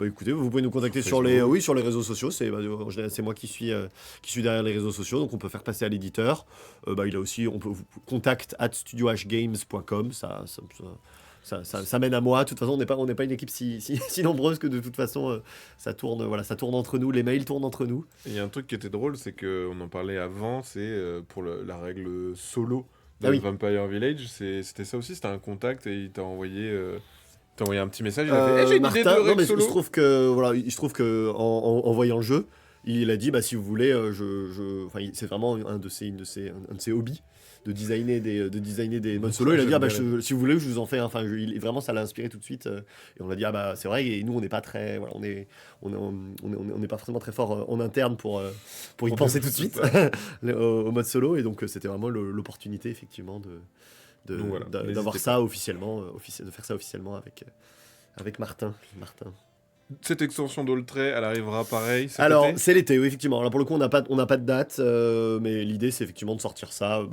Écoutez, vous pouvez nous contacter sur les réseaux sociaux, c'est moi qui suis derrière les réseaux sociaux, donc on peut faire passer à l'éditeur. Il a aussi, on peut contact@studiohgames.com, ça mène à moi. De toute façon, on n'est pas une équipe si nombreuse que de toute façon, ça tourne entre nous, les mails tournent entre nous. Il y a un truc qui était drôle, c'est qu'on en parlait avant, c'est pour la règle solo de Vampire Village, c'était ça aussi, c'était un contact et il t'a envoyé un petit message, il a fait j'ai une idée de règle solo. Il se trouve que en voyant le jeu, il a dit si vous voulez, c'est vraiment un de ses hobbies. De designer des modes solo. Il a dit si vous voulez je vous en fais vraiment ça l'a inspiré tout de suite et on a dit c'est vrai, et nous on n'est pas très on n'est pas forcément très fort en interne pour y penser tout de suite au mode solo, et donc c'était vraiment l'opportunité effectivement d'avoir ça officiellement, de faire ça officiellement avec Martin. Cette extension d'Oltré, elle arrivera pareil cet été ? C'est l'été, oui, effectivement. Alors pour le coup, on n'a pas de date, mais l'idée, c'est effectivement de sortir ça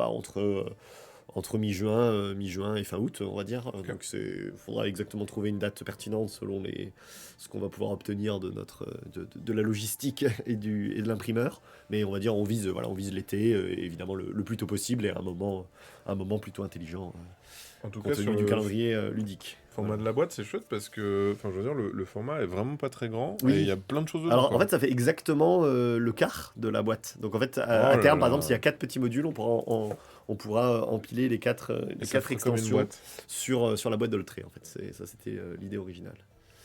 entre mi-juin et fin août, on va dire. Okay. Donc il faudra exactement trouver une date pertinente selon ce qu'on va pouvoir obtenir de la logistique et de l'imprimeur. Mais on va dire, on vise l'été, évidemment le plus tôt possible, et à un moment plutôt intelligent, en tout compte tenu du calendrier ludique. Le format de la boîte, c'est chouette parce que, le format est vraiment pas très grand, et il y a plein de choses dedans. Alors en fait, ça fait exactement le quart de la boîte. Donc en fait, à terme, par exemple, s'il y a 4 petits modules, on pourra empiler les 4 extensions sur la boîte de l'Oltré. En fait, c'était l'idée originale.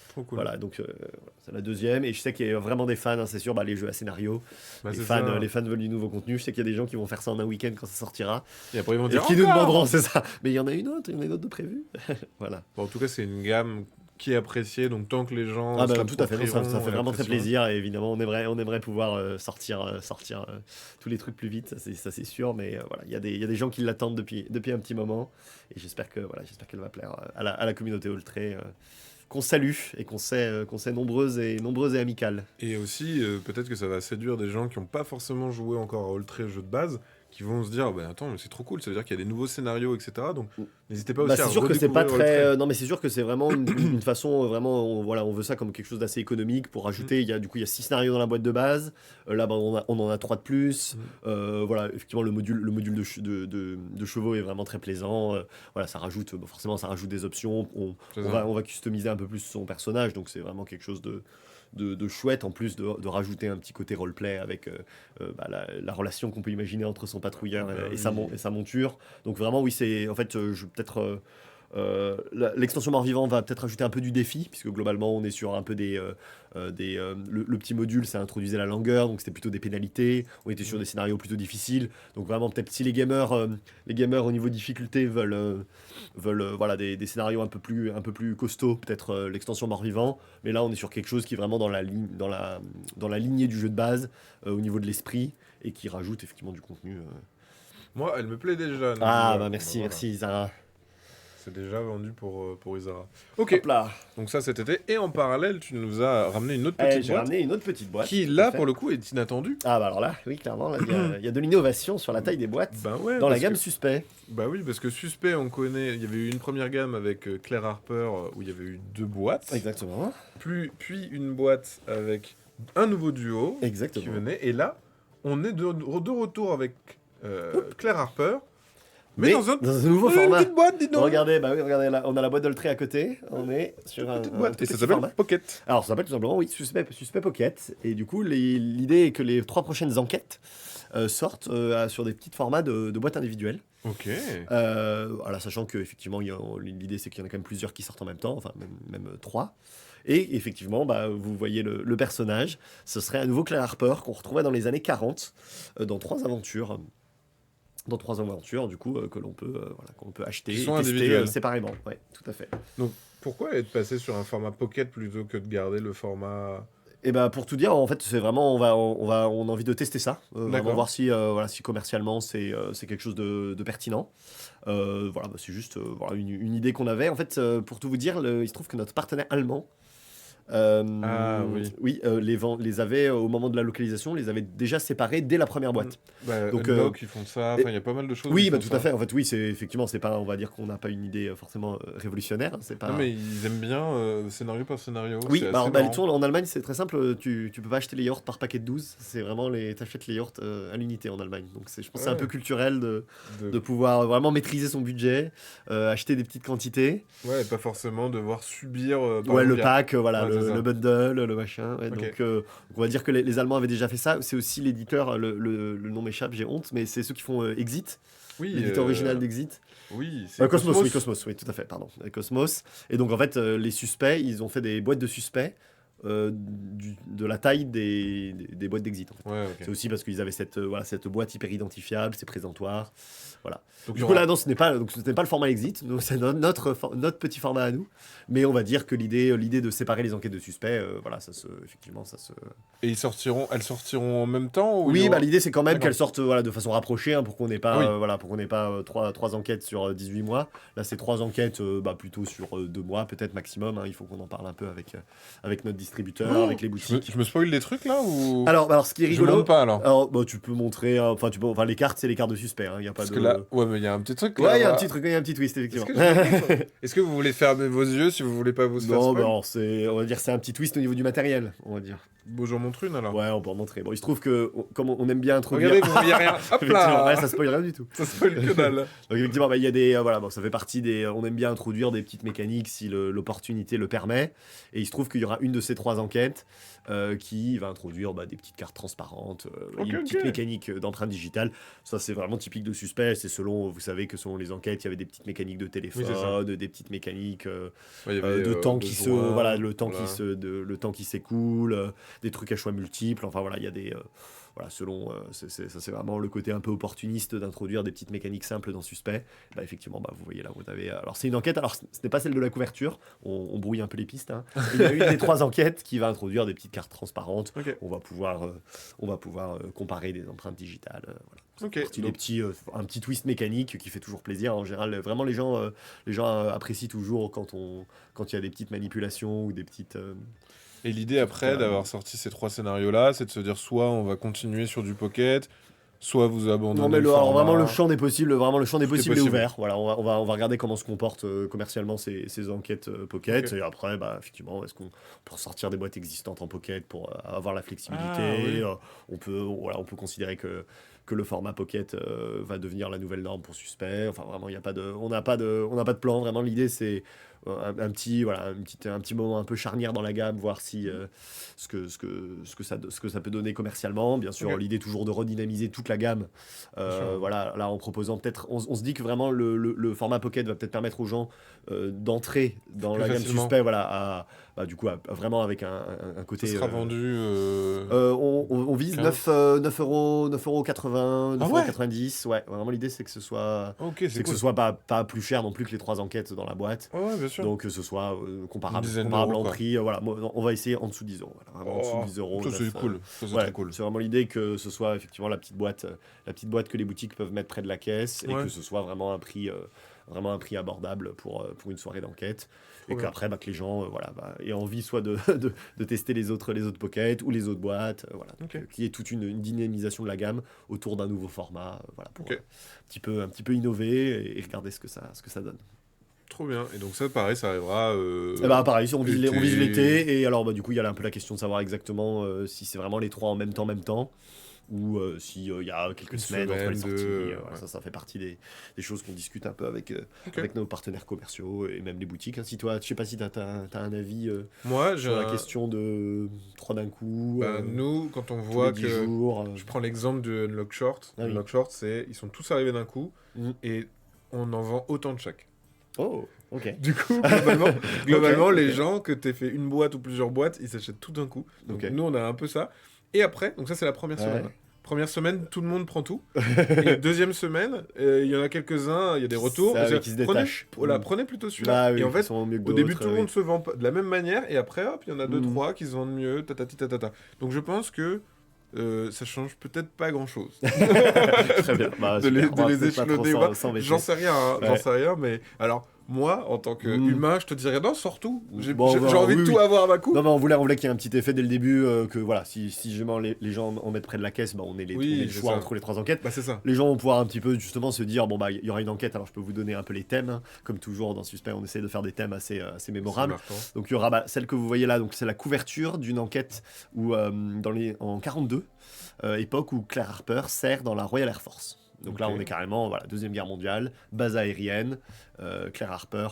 Trop cool. Voilà, donc c'est la deuxième, et je sais qu'il y a vraiment des fans, c'est sûr, les jeux à scénario, les fans veulent du nouveau contenu. Je sais qu'il y a des gens qui vont faire ça en un week-end quand ça sortira, et après ils vont dire qui nous demanderont, c'est ça, mais il y en a une autre de prévue. Voilà. En tout cas, c'est une gamme qui est apprécié, donc tant que les gens Ah se bah, tout à fait, non, ça l'approprieront fait et vraiment très apprécieront. plaisir. Et évidemment, on aimerait pouvoir sortir tous les trucs plus vite, ça c'est sûr. Mais voilà, il y a des gens qui l'attendent depuis un petit moment. Et j'espère qu'elle va plaire à la communauté Oltré, qu'on salue et qu'on sait nombreuses et amicales. Et aussi, peut-être que ça va séduire des gens qui n'ont pas forcément joué encore à Oltré jeu de base, qui vont se dire, bah attends, mais c'est trop cool, ça veut dire qu'il y a des nouveaux scénarios, etc. Donc n'hésitez pas Bah, aussi à c'est sûr que c'est pas redécouvrir très. Oltré. Non, mais c'est sûr que c'est vraiment une façon. Vraiment, voilà, on veut ça comme quelque chose d'assez économique pour rajouter. Il y a 6 scénarios dans la boîte de base. Là, bah, on en a 3 de plus. Voilà, effectivement, le module de chevaux est vraiment très plaisant. Voilà, ça rajoute. Bah, forcément, ça rajoute des options. C'est On ça. va customiser un peu plus son personnage. Donc, c'est vraiment quelque chose de chouette, en plus de rajouter un petit côté roleplay avec bah, la relation qu'on peut imaginer entre son patrouilleur Bah et oui. sa monture. Donc vraiment, oui, c'est en fait, je peut-être l'extension mort-vivant va peut-être ajouter un peu du défi, puisque globalement, on est sur un peu le petit module, ça introduisait la langueur, donc c'était plutôt des pénalités. On était sur des scénarios plutôt difficiles. Donc vraiment, peut-être si les gamers au niveau difficulté veulent voilà, des scénarios un peu plus costauds, peut-être l'extension mort-vivant. Mais là, on est sur quelque chose qui est vraiment dans la lignée du jeu de base, au niveau de l'esprit, et qui rajoute effectivement du contenu. Moi, elle me plaît déjà, Ah, Nebula. bah Bon, bah merci, voilà. merci, Zara. C'est déjà vendu pour Isara. Ok, Hop là. donc ça cet été. Et en parallèle, tu nous as ramené une autre petite J'ai boîte ramené une autre petite boîte, qui, tout à là, fait. pour le coup, est inattendue. Ah, bah alors là, oui, clairement, là, il y a de l'innovation sur la taille des boîtes Ben ouais, dans la parce que... gamme Suspect. Bah oui, parce que Suspect, on connaît... Il y avait eu une première gamme avec Claire Harper, où il y avait eu 2 boîtes. Exactement. Puis une boîte avec un nouveau duo qui Exactement. venait. Et là, on est de retour avec Claire Harper. Mais dans un nouveau dans une format. petite boîte, dis donc. Regardez, bah oui, regardez là, on a la boîte d'Oltré à côté. On est sur un Petite boîte. tout Et ça petit s'appelle format. Pocket. Alors, ça s'appelle tout simplement, oui, Suspect Pocket. Et du coup, l'idée est que les 3 prochaines enquêtes sortent sur des petits formats de boîtes individuelles. Ok. Voilà, sachant que effectivement, l'idée c'est qu'il y en a quand même plusieurs qui sortent en même temps, enfin même 3. Et effectivement, bah, vous voyez le personnage, ce serait à nouveau Claire Harper qu'on retrouvait dans les années 40 dans 3 aventures. Dans 3 aventures, du coup, qu'on peut acheter Qui et sont tester individuelles. séparément. Ouais, tout à fait. Donc pourquoi être passé sur un format Pocket plutôt que de garder le format... Et bah pour tout dire, en fait, c'est vraiment, on a envie de tester ça, vraiment D'accord. voir si commercialement c'est quelque chose de pertinent. Voilà, bah, c'est juste voilà, une idée qu'on avait. En fait, pour tout vous dire, il se trouve que notre partenaire allemand, Ah oui. oui, les avait au moment de la localisation, les avait déjà séparés dès la première boîte. Bah, Donc, Unlock, ils font ça. Enfin, il y a pas mal de choses où oui, ils bah font tout ça. à fait. En fait, oui, c'est effectivement, c'est pas, on va dire qu'on n'a pas une idée forcément révolutionnaire. C'est pas. Non, mais ils aiment bien scénario par scénario. Oui, C'est bah, assez bah, marrant. en Allemagne, c'est très simple. Tu peux pas acheter les yaourts par paquet de 12. C'est vraiment t'achètes les yaourts à l'unité en Allemagne. Donc, je pense que c'est un Ouais. peu culturel De- de pouvoir vraiment maîtriser son budget, acheter des petites quantités. Ouais, et pas forcément devoir subir. Par Ouais, exemple, le il y a- pack, voilà, Ouais, c'est ça. le bundle, le machin. Ouais, Ok. donc, on va dire que les Allemands avaient déjà fait ça. C'est aussi l'éditeur, le nom m'échappe, j'ai honte, mais c'est ceux qui font Exit, Oui, l'éditeur original d'Exit. oui, c'est Cosmos, oui, Cosmos, oui, tout à fait, pardon. Cosmos. Et donc, en fait, les suspects, ils ont fait des boîtes de suspects de la taille des boîtes d'Exit, en fait. Ouais, C'est ok. aussi parce qu'ils avaient cette boîte hyper identifiable, c'est présentoir. Voilà. Donc, il Du y coup, aura- là, non, ce n'est pas le format Exit, donc c'est notre petit format à nous. Mais on va dire que l'idée de séparer les enquêtes de suspects, voilà, effectivement, ça se. Et elles sortiront en même temps ou il y Oui, bah, aura- l'idée c'est quand même D'accord. qu'elles sortent voilà, de façon rapprochée, hein, pour qu'on n'ait pas, Ah oui. voilà, pour qu'on n'ait pas 3 enquêtes sur 18 mois. Là, c'est 3 enquêtes bah, plutôt sur 2 mois, peut-être maximum, hein. Il faut qu'on en parle un peu avec notre distributeur, avec les boutiques. Je me spoil des trucs là ou... Alors, ce qui est Je rigolo. montre pas alors. Alors, bah, tu peux montrer, enfin, les cartes, c'est les cartes de suspect, hein, y a pas Parce de. que là, ouais, mais il y a un petit truc là. Ouais, il y a un bah. petit truc, il y a un petit twist, Est-ce effectivement. que, est-ce que vous voulez fermer vos yeux si vous voulez pas vous faire Non, spoil bah, alors, on va dire c'est un petit twist au niveau du matériel, on va dire. Bon, j'en montre une alors. Ouais, on peut en montrer. Bon, il se trouve que, comme on aime bien introduire. Regardez, vous voyez rien. Hop Effectivement, ouais, là. ça spoil rien du tout. Ça spoil que dalle. Donc effectivement, bah, il y a des, voilà, bon, ça fait partie des, on aime bien introduire des petites mécaniques si l'opportunité le permet. Et il se trouve qu'il y aura une de ces 3 enquêtes qui va introduire bah, des petites cartes transparentes, Ok, une petite ok. mécanique d'empreinte digitale. Ça, c'est vraiment typique de suspect. C'est selon, vous savez que selon les enquêtes, il y avait des petites mécaniques de téléphone, Oui, c'est ça. des petites mécaniques Ouais, il y avait, de temps de qui se, joint, voilà, le temps voilà. le temps qui s'écoule, des trucs à choix multiples. Enfin voilà, il y a des voilà, selon, ça c'est vraiment le côté un peu opportuniste d'introduire des petites mécaniques simples dans Suspect. Bah, effectivement, bah, vous voyez là, vous avez. Alors c'est une enquête, alors ce n'est pas celle de la couverture, on brouille un peu les pistes. Hein. Il y a une des 3 enquêtes qui va introduire des petites cartes transparentes. Ok. On va pouvoir comparer des empreintes digitales. Voilà. Ok. Des petits, un petit twist mécanique qui fait toujours plaisir. En général, vraiment les gens apprécient toujours quand il y a des petites manipulations ou des petites. Et l'idée après d'avoir sorti ces 3 scénarios-là, c'est de se dire soit on va continuer sur du pocket, soit vous abandonnez. Non mais le alors format. vraiment le champ des possibles, est possible. ouvert. Voilà, on va regarder comment se comportent commercialement ces enquêtes pocket. Ok. Et après, bah effectivement, est-ce qu'on peut sortir des boîtes existantes en pocket pour avoir la flexibilité. Ah, oui. On peut considérer que le format pocket va devenir la nouvelle norme pour Suspect. Enfin vraiment, on n'a pas de plan. Vraiment, l'idée c'est un petit moment un peu charnière dans la gamme, voir si ce que ça peut donner commercialement. Bien sûr, Ok. l'idée toujours de redynamiser toute la gamme. Sûr. Voilà, là en proposant peut-être, on se dit que vraiment le format pocket va peut-être permettre aux gens d'entrer dans Plus la gamme facilement. Suspect. Voilà, du coup, vraiment avec un côté. Ça sera vendu. On vise 15. 9,80€, Ah ouais 9,90€. Ouais, vraiment l'idée c'est que ce soit. Ok, C'est c'est que cool. ce soit pas plus cher non plus que les 3 enquêtes dans la boîte. Ouais, bien sûr. Donc que ce soit Une comparable dizaine en d'euros, quoi. prix. Voilà, on va essayer en dessous de 10€. Voilà, vraiment en dessous de 10€. Ça c'est 9, cool. Ça c'est ouais, très cool. c'est vraiment l'idée que ce soit effectivement la petite boîte que les boutiques peuvent mettre près de la caisse et Ouais. que ce soit vraiment un prix abordable pour une soirée d'enquête. Et bien. qu'après, que les gens aient envie soit de tester les autres pockets ou les autres boîtes. Voilà. Donc, Ok. qu'il y ait toute une dynamisation de la gamme autour d'un nouveau format. Voilà, pour Ok. un petit peu innover et regarder ce que ça donne. Trop bien. Et donc ça, pareil, ça arrivera. Et bah pareil, on vise été. l'été, et alors du coup il y a un peu la question de savoir exactement si c'est vraiment les 3 en même temps, ou s'il y a quelques Une semaines entre les semaine, sorties. deux, Voilà, ouais. ça fait partie des choses qu'on discute un peu avec Ok. nos partenaires commerciaux et même les boutiques. Hein. Si toi, je sais pas si t'as un avis Moi, j'ai sur la question de 3 d'un coup, Bah, nous, quand on tous voit les 10 que. jours. Je prends l'exemple de Unlock Short. Ah oui. Unlock Short, ils sont tous arrivés d'un coup Mm. et on en vend autant de chaque. Oh, ok. Du coup, globalement Ok. les gens, que t'aies fait une boîte ou plusieurs boîtes, ils s'achètent tout d'un coup. Donc Ok. nous, on a un peu ça. Et après, donc ça, c'est la première Ouais. semaine. Première semaine, tout le monde prend tout. Et deuxième semaine, il y en a quelques-uns, il y a des retours. Ça, C'est-à-dire, qui se détachent. Voilà, Mm. prenez plutôt celui-là. Bah oui, Et en qui fait, sont mieux que au début, d'autres, tout le oui. monde se vend de la même manière. Et après, hop, il y en a deux, Mm. trois qui se vendent mieux. Tatati, tatata. Donc je pense que ça change peut-être pas grand-chose. Très bien. Bah, de les, super. On va de les peut-être pas trop échelonner ou pas. s'embêter. J'en sais rien, hein, j'en Ouais. sais rien, mais alors moi, en tant qu'humain, je te dirais non, sors tout. J'ai Bon, j'ai- bah, j'ai envie oui, de oui. tout avoir à ma coupe. Non, mais on voulait qu'il y ait un petit effet dès le début, que voilà, si justement les gens en mettent près de la caisse, bah, on ait Oui, on ait le c'est choix ça. entre les 3 enquêtes. Bah c'est ça. Les gens vont pouvoir un petit peu justement se dire, bon bah il y aura une enquête, alors je peux vous donner un peu les thèmes, hein. Comme toujours dans Suspect, on essaie de faire des thèmes assez C'est mémorables. marquant. Donc il y aura celle que vous voyez là, donc c'est la couverture d'une enquête où, en 42, époque où Claire Harper sert dans la Royal Air Force. Donc là Ok. on est carrément, voilà, Deuxième Guerre mondiale, base aérienne, Claire Harper.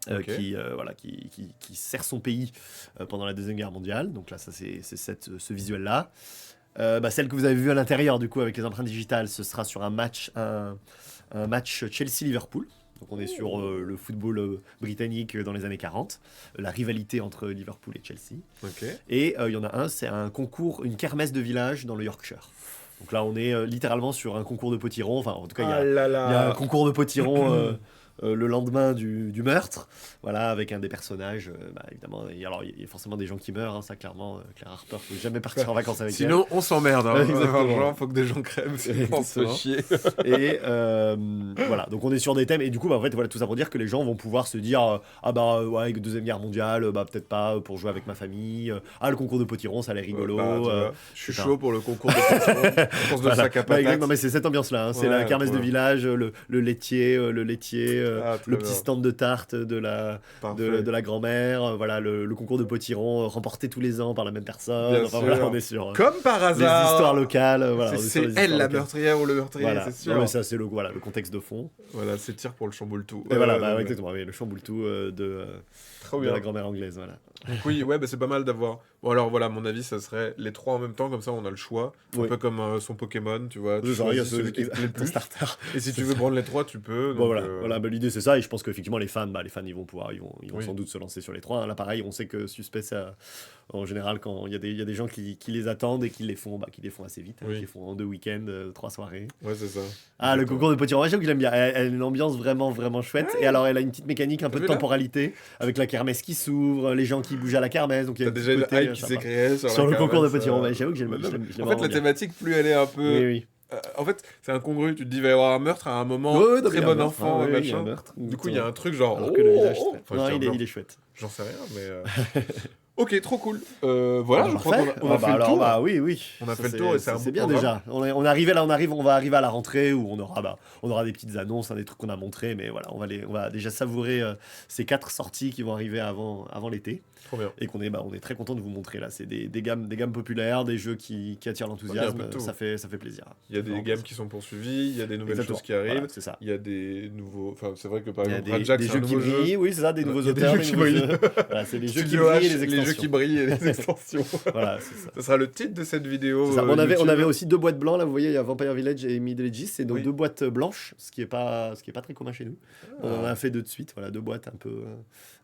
Ok. Qui sert son pays pendant la Deuxième Guerre mondiale. Donc là, ça c'est ce visuel-là. Celle que vous avez vue à l'intérieur, du coup, avec les empreintes digitales, ce sera sur un match Chelsea-Liverpool. Donc on est sur le football britannique dans les années 40, la rivalité entre Liverpool et Chelsea. Ok. Et il y en a un, c'est un concours, une kermesse de village dans le Yorkshire. Donc là, on est littéralement sur un concours de potiron. Enfin, en tout cas, il y a, Ah là il y a un là. concours de potiron le lendemain du meurtre, voilà, avec un des personnages. Évidemment, alors il y a forcément des gens qui meurent, hein, ça clairement. Claire Harper, faut jamais partir en vacances avec Sinon, on s'emmerde. Hein. Exactement. Genre, faut que des gens crèvent, sinon on se fait Exactement. chier. elle. Et voilà, donc on est sur des thèmes. Et du coup, en fait, voilà, tout ça pour dire que les gens vont pouvoir se dire ouais, Deuxième Guerre mondiale, peut-être pas pour jouer avec ma famille. Le concours de potiron, ça a l'air rigolo. Bah, tu vois, je suis c'est chaud pour le concours de potiron. Je pense de Voilà. sac à Exact. patates. Non mais c'est cette ambiance-là, hein. C'est Ouais, la kermesse de ouais. village, le laitier, Ah, très le bien. petit stand de tarte de la Parfait. de la grand-mère, voilà le concours de potiron remporté tous les ans par la même personne. Bien Enfin sûr. voilà, on est sur Comme par les hasard. histoires locales. Voilà, on est sur C'est les elle histoires la locales. meurtrière ou le meurtrier, Voilà, c'est sûr. non, mais ça c'est le contexte de fond. Voilà, c'est tir pour le chamboule tout. Et voilà, ouais, exactement, oui, le chamboule-tout Trop de bien. la grand-mère anglaise, voilà. Donc oui, ouais, c'est pas mal d'avoir. Bon alors voilà, mon avis, ça serait les 3 en même temps, comme ça on a le choix. Un Oui. peu comme son Pokémon, tu vois. Tu Genre, il y a choisis celui qui te plaît le un plus. starter. Et si tu veux prendre les 3, tu peux. Bon donc, voilà, bah, l'idée c'est ça, et je pense qu'effectivement les fans ils vont Oui. sans doute se lancer sur les 3. Là pareil, on sait que Suspect, en général quand il y a des gens qui les attendent et qui les font assez vite, Oui. qui les font en 2 week-ends, 3 soirées. Ouais, c'est ça. Ah, le Exactement. concours de Potiron, j'avoue que j'aime bien. Elle a une ambiance vraiment, vraiment chouette. Et alors, elle a une petite mécanique un peu T'as de vu, là temporalité, avec la kermesse qui s'ouvre, les gens qui bougent à la kermesse. Donc, il y a T'as un déjà petit une côté, hype qui s'est sympa. créée sur Sur la le concours de kermesse, Potiron, j'avoue que je l'aime En bien. fait, la thématique, plus elle est un peu... Oui, oui. En fait, c'est incongru. Tu te dis, il va y avoir un meurtre à un moment, Ouais, ouais, non, très il y a un bon meurtre, enfant, hein, oui, il y a un machin. meurtre. Du coup, il y a un truc genre... Alors que le visage, Enfin, non, je dis, il est chouette. J'en sais rien, mais... Ok, trop cool. Voilà, Ah, je crois parfait. qu'on a fait le alors, tour. oui. On a Ça, fait le tour et c'est un c'est beau bien programme. déjà. On va arriver à la rentrée où on aura des petites annonces, hein, des trucs qu'on a montrés, mais voilà, on va déjà savourer ces 4 sorties qui vont arriver avant l'été. Trop bien. Et on est très content de vous montrer là. C'est des gammes populaires, des jeux qui attirent Il y a un l'enthousiasme. peu de tout. Ça fait plaisir. Il y a des Vraiment gammes plaisir. qui sont poursuivies, il y a des nouvelles Exactement. choses qui arrivent, Voilà, c'est ça. il y a des nouveaux... Enfin, c'est vrai que par Il y a exemple, des Rajax, c'est un jeux qui nouveau jeu. brillent, oui, c'est ça, des nouveaux Il y a des auteurs, jeux des qui nouveaux brillent. jeux. Voilà, c'est les jeux qui Studio brillent et H, les les jeux extensions. qui brillent et les extensions. Voilà, c'est ça. Ça sera le titre de cette vidéo. C'est ça. On avait YouTube. aussi 2 boîtes blancs là, vous voyez, il y a Vampire Village et Middle Ages, c'est donc Oui. 2 boîtes blanches, ce qui est pas très commun chez nous. On en a fait 2 de suite, voilà, 2 boîtes un peu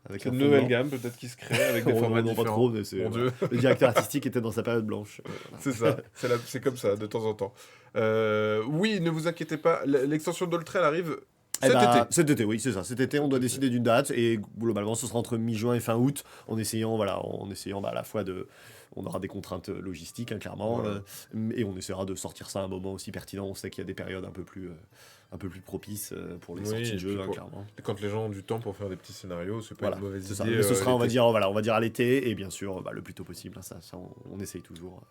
avec C'est un une fond nouvelle blanc. gamme peut-être qui se crée avec des Oh, formats non, différents. pas trop, mais c'est Mon voilà. Dieu. Le directeur artistique était dans sa période blanche. C'est ça, c'est comme ça, de temps en temps. Oui, ne vous inquiétez pas, l'extension d'Oltre, elle arrive Eh cet ben, été. Cet été, oui, c'est ça. Cet été, on doit décider d'une date et globalement, ce sera entre mi-juin et fin août, en essayant à la fois de. On aura des contraintes logistiques, hein, clairement, Voilà. et on essaiera de sortir ça à un moment aussi pertinent. On sait qu'il y a des périodes un peu plus propices pour les Oui, sorties et de jeux, puis hein, pour- clairement. Et quand les gens ont du temps pour faire des petits scénarios, c'est pas Voilà, une mauvaise c'est ça. idée. Mais ce sera, on va l'été. dire à l'été, et bien sûr, le plus tôt possible. Hein, ça, on essaye toujours.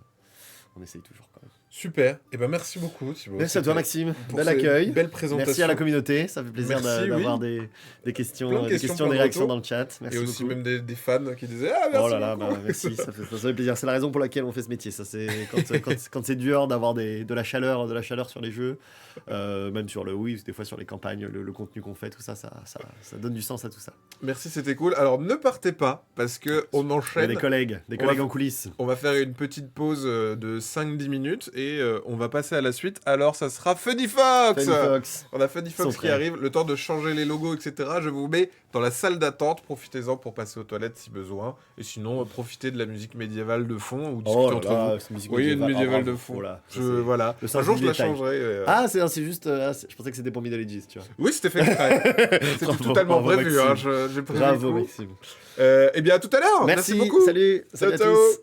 On essaye toujours quand même. Super, et ben merci beaucoup Thibaut. Merci à toi, C'était- Maxime. pour Bel cette accueil. Belle présentation. Merci à la communauté. Ça fait plaisir Merci, d'avoir oui. des questions, Plein de questions, plein des de réactions retours. dans le chat. Merci Et aussi beaucoup. même des fans qui disaient Ah, merci Oh là là, beaucoup. merci, ça fait plaisir. C'est la raison pour laquelle on fait ce métier. Ça, c'est quand c'est dur d'avoir de la chaleur sur les jeux, même des fois sur les campagnes, le contenu qu'on fait, tout ça, ça donne du sens à tout ça. Merci, c'était cool. Alors ne partez pas, parce que on Il y a enchaîne. des collègues en coulisses. On va faire une petite pause de 5-10 minutes et on va passer à la suite. Alors ça sera Funny Fox. Funny Fox. On a Funny Ils sont Fox qui prêts. arrive, le temps de changer les logos, etc. Je vous mets dans la salle d'attente. Profitez-en pour passer aux toilettes si besoin. Et sinon, profitez de la musique médiévale de fond ou discutez Oh là entre là, vous. cette musique Oui, une médiévale de bravo. fond. Voilà, Voilà. le Un sens jour, du je la détail. changerai. Ah, c'est juste. Je pensais que c'était pour Middle Ages, tu vois. Oui, c'était fait exprès. C'était Bravo, totalement bravo, prévu. Maxime. J'ai prévu Bravo, le coup. Maxime. Eh bien, à tout à l'heure. Merci beaucoup. Salut à Ciao. tous.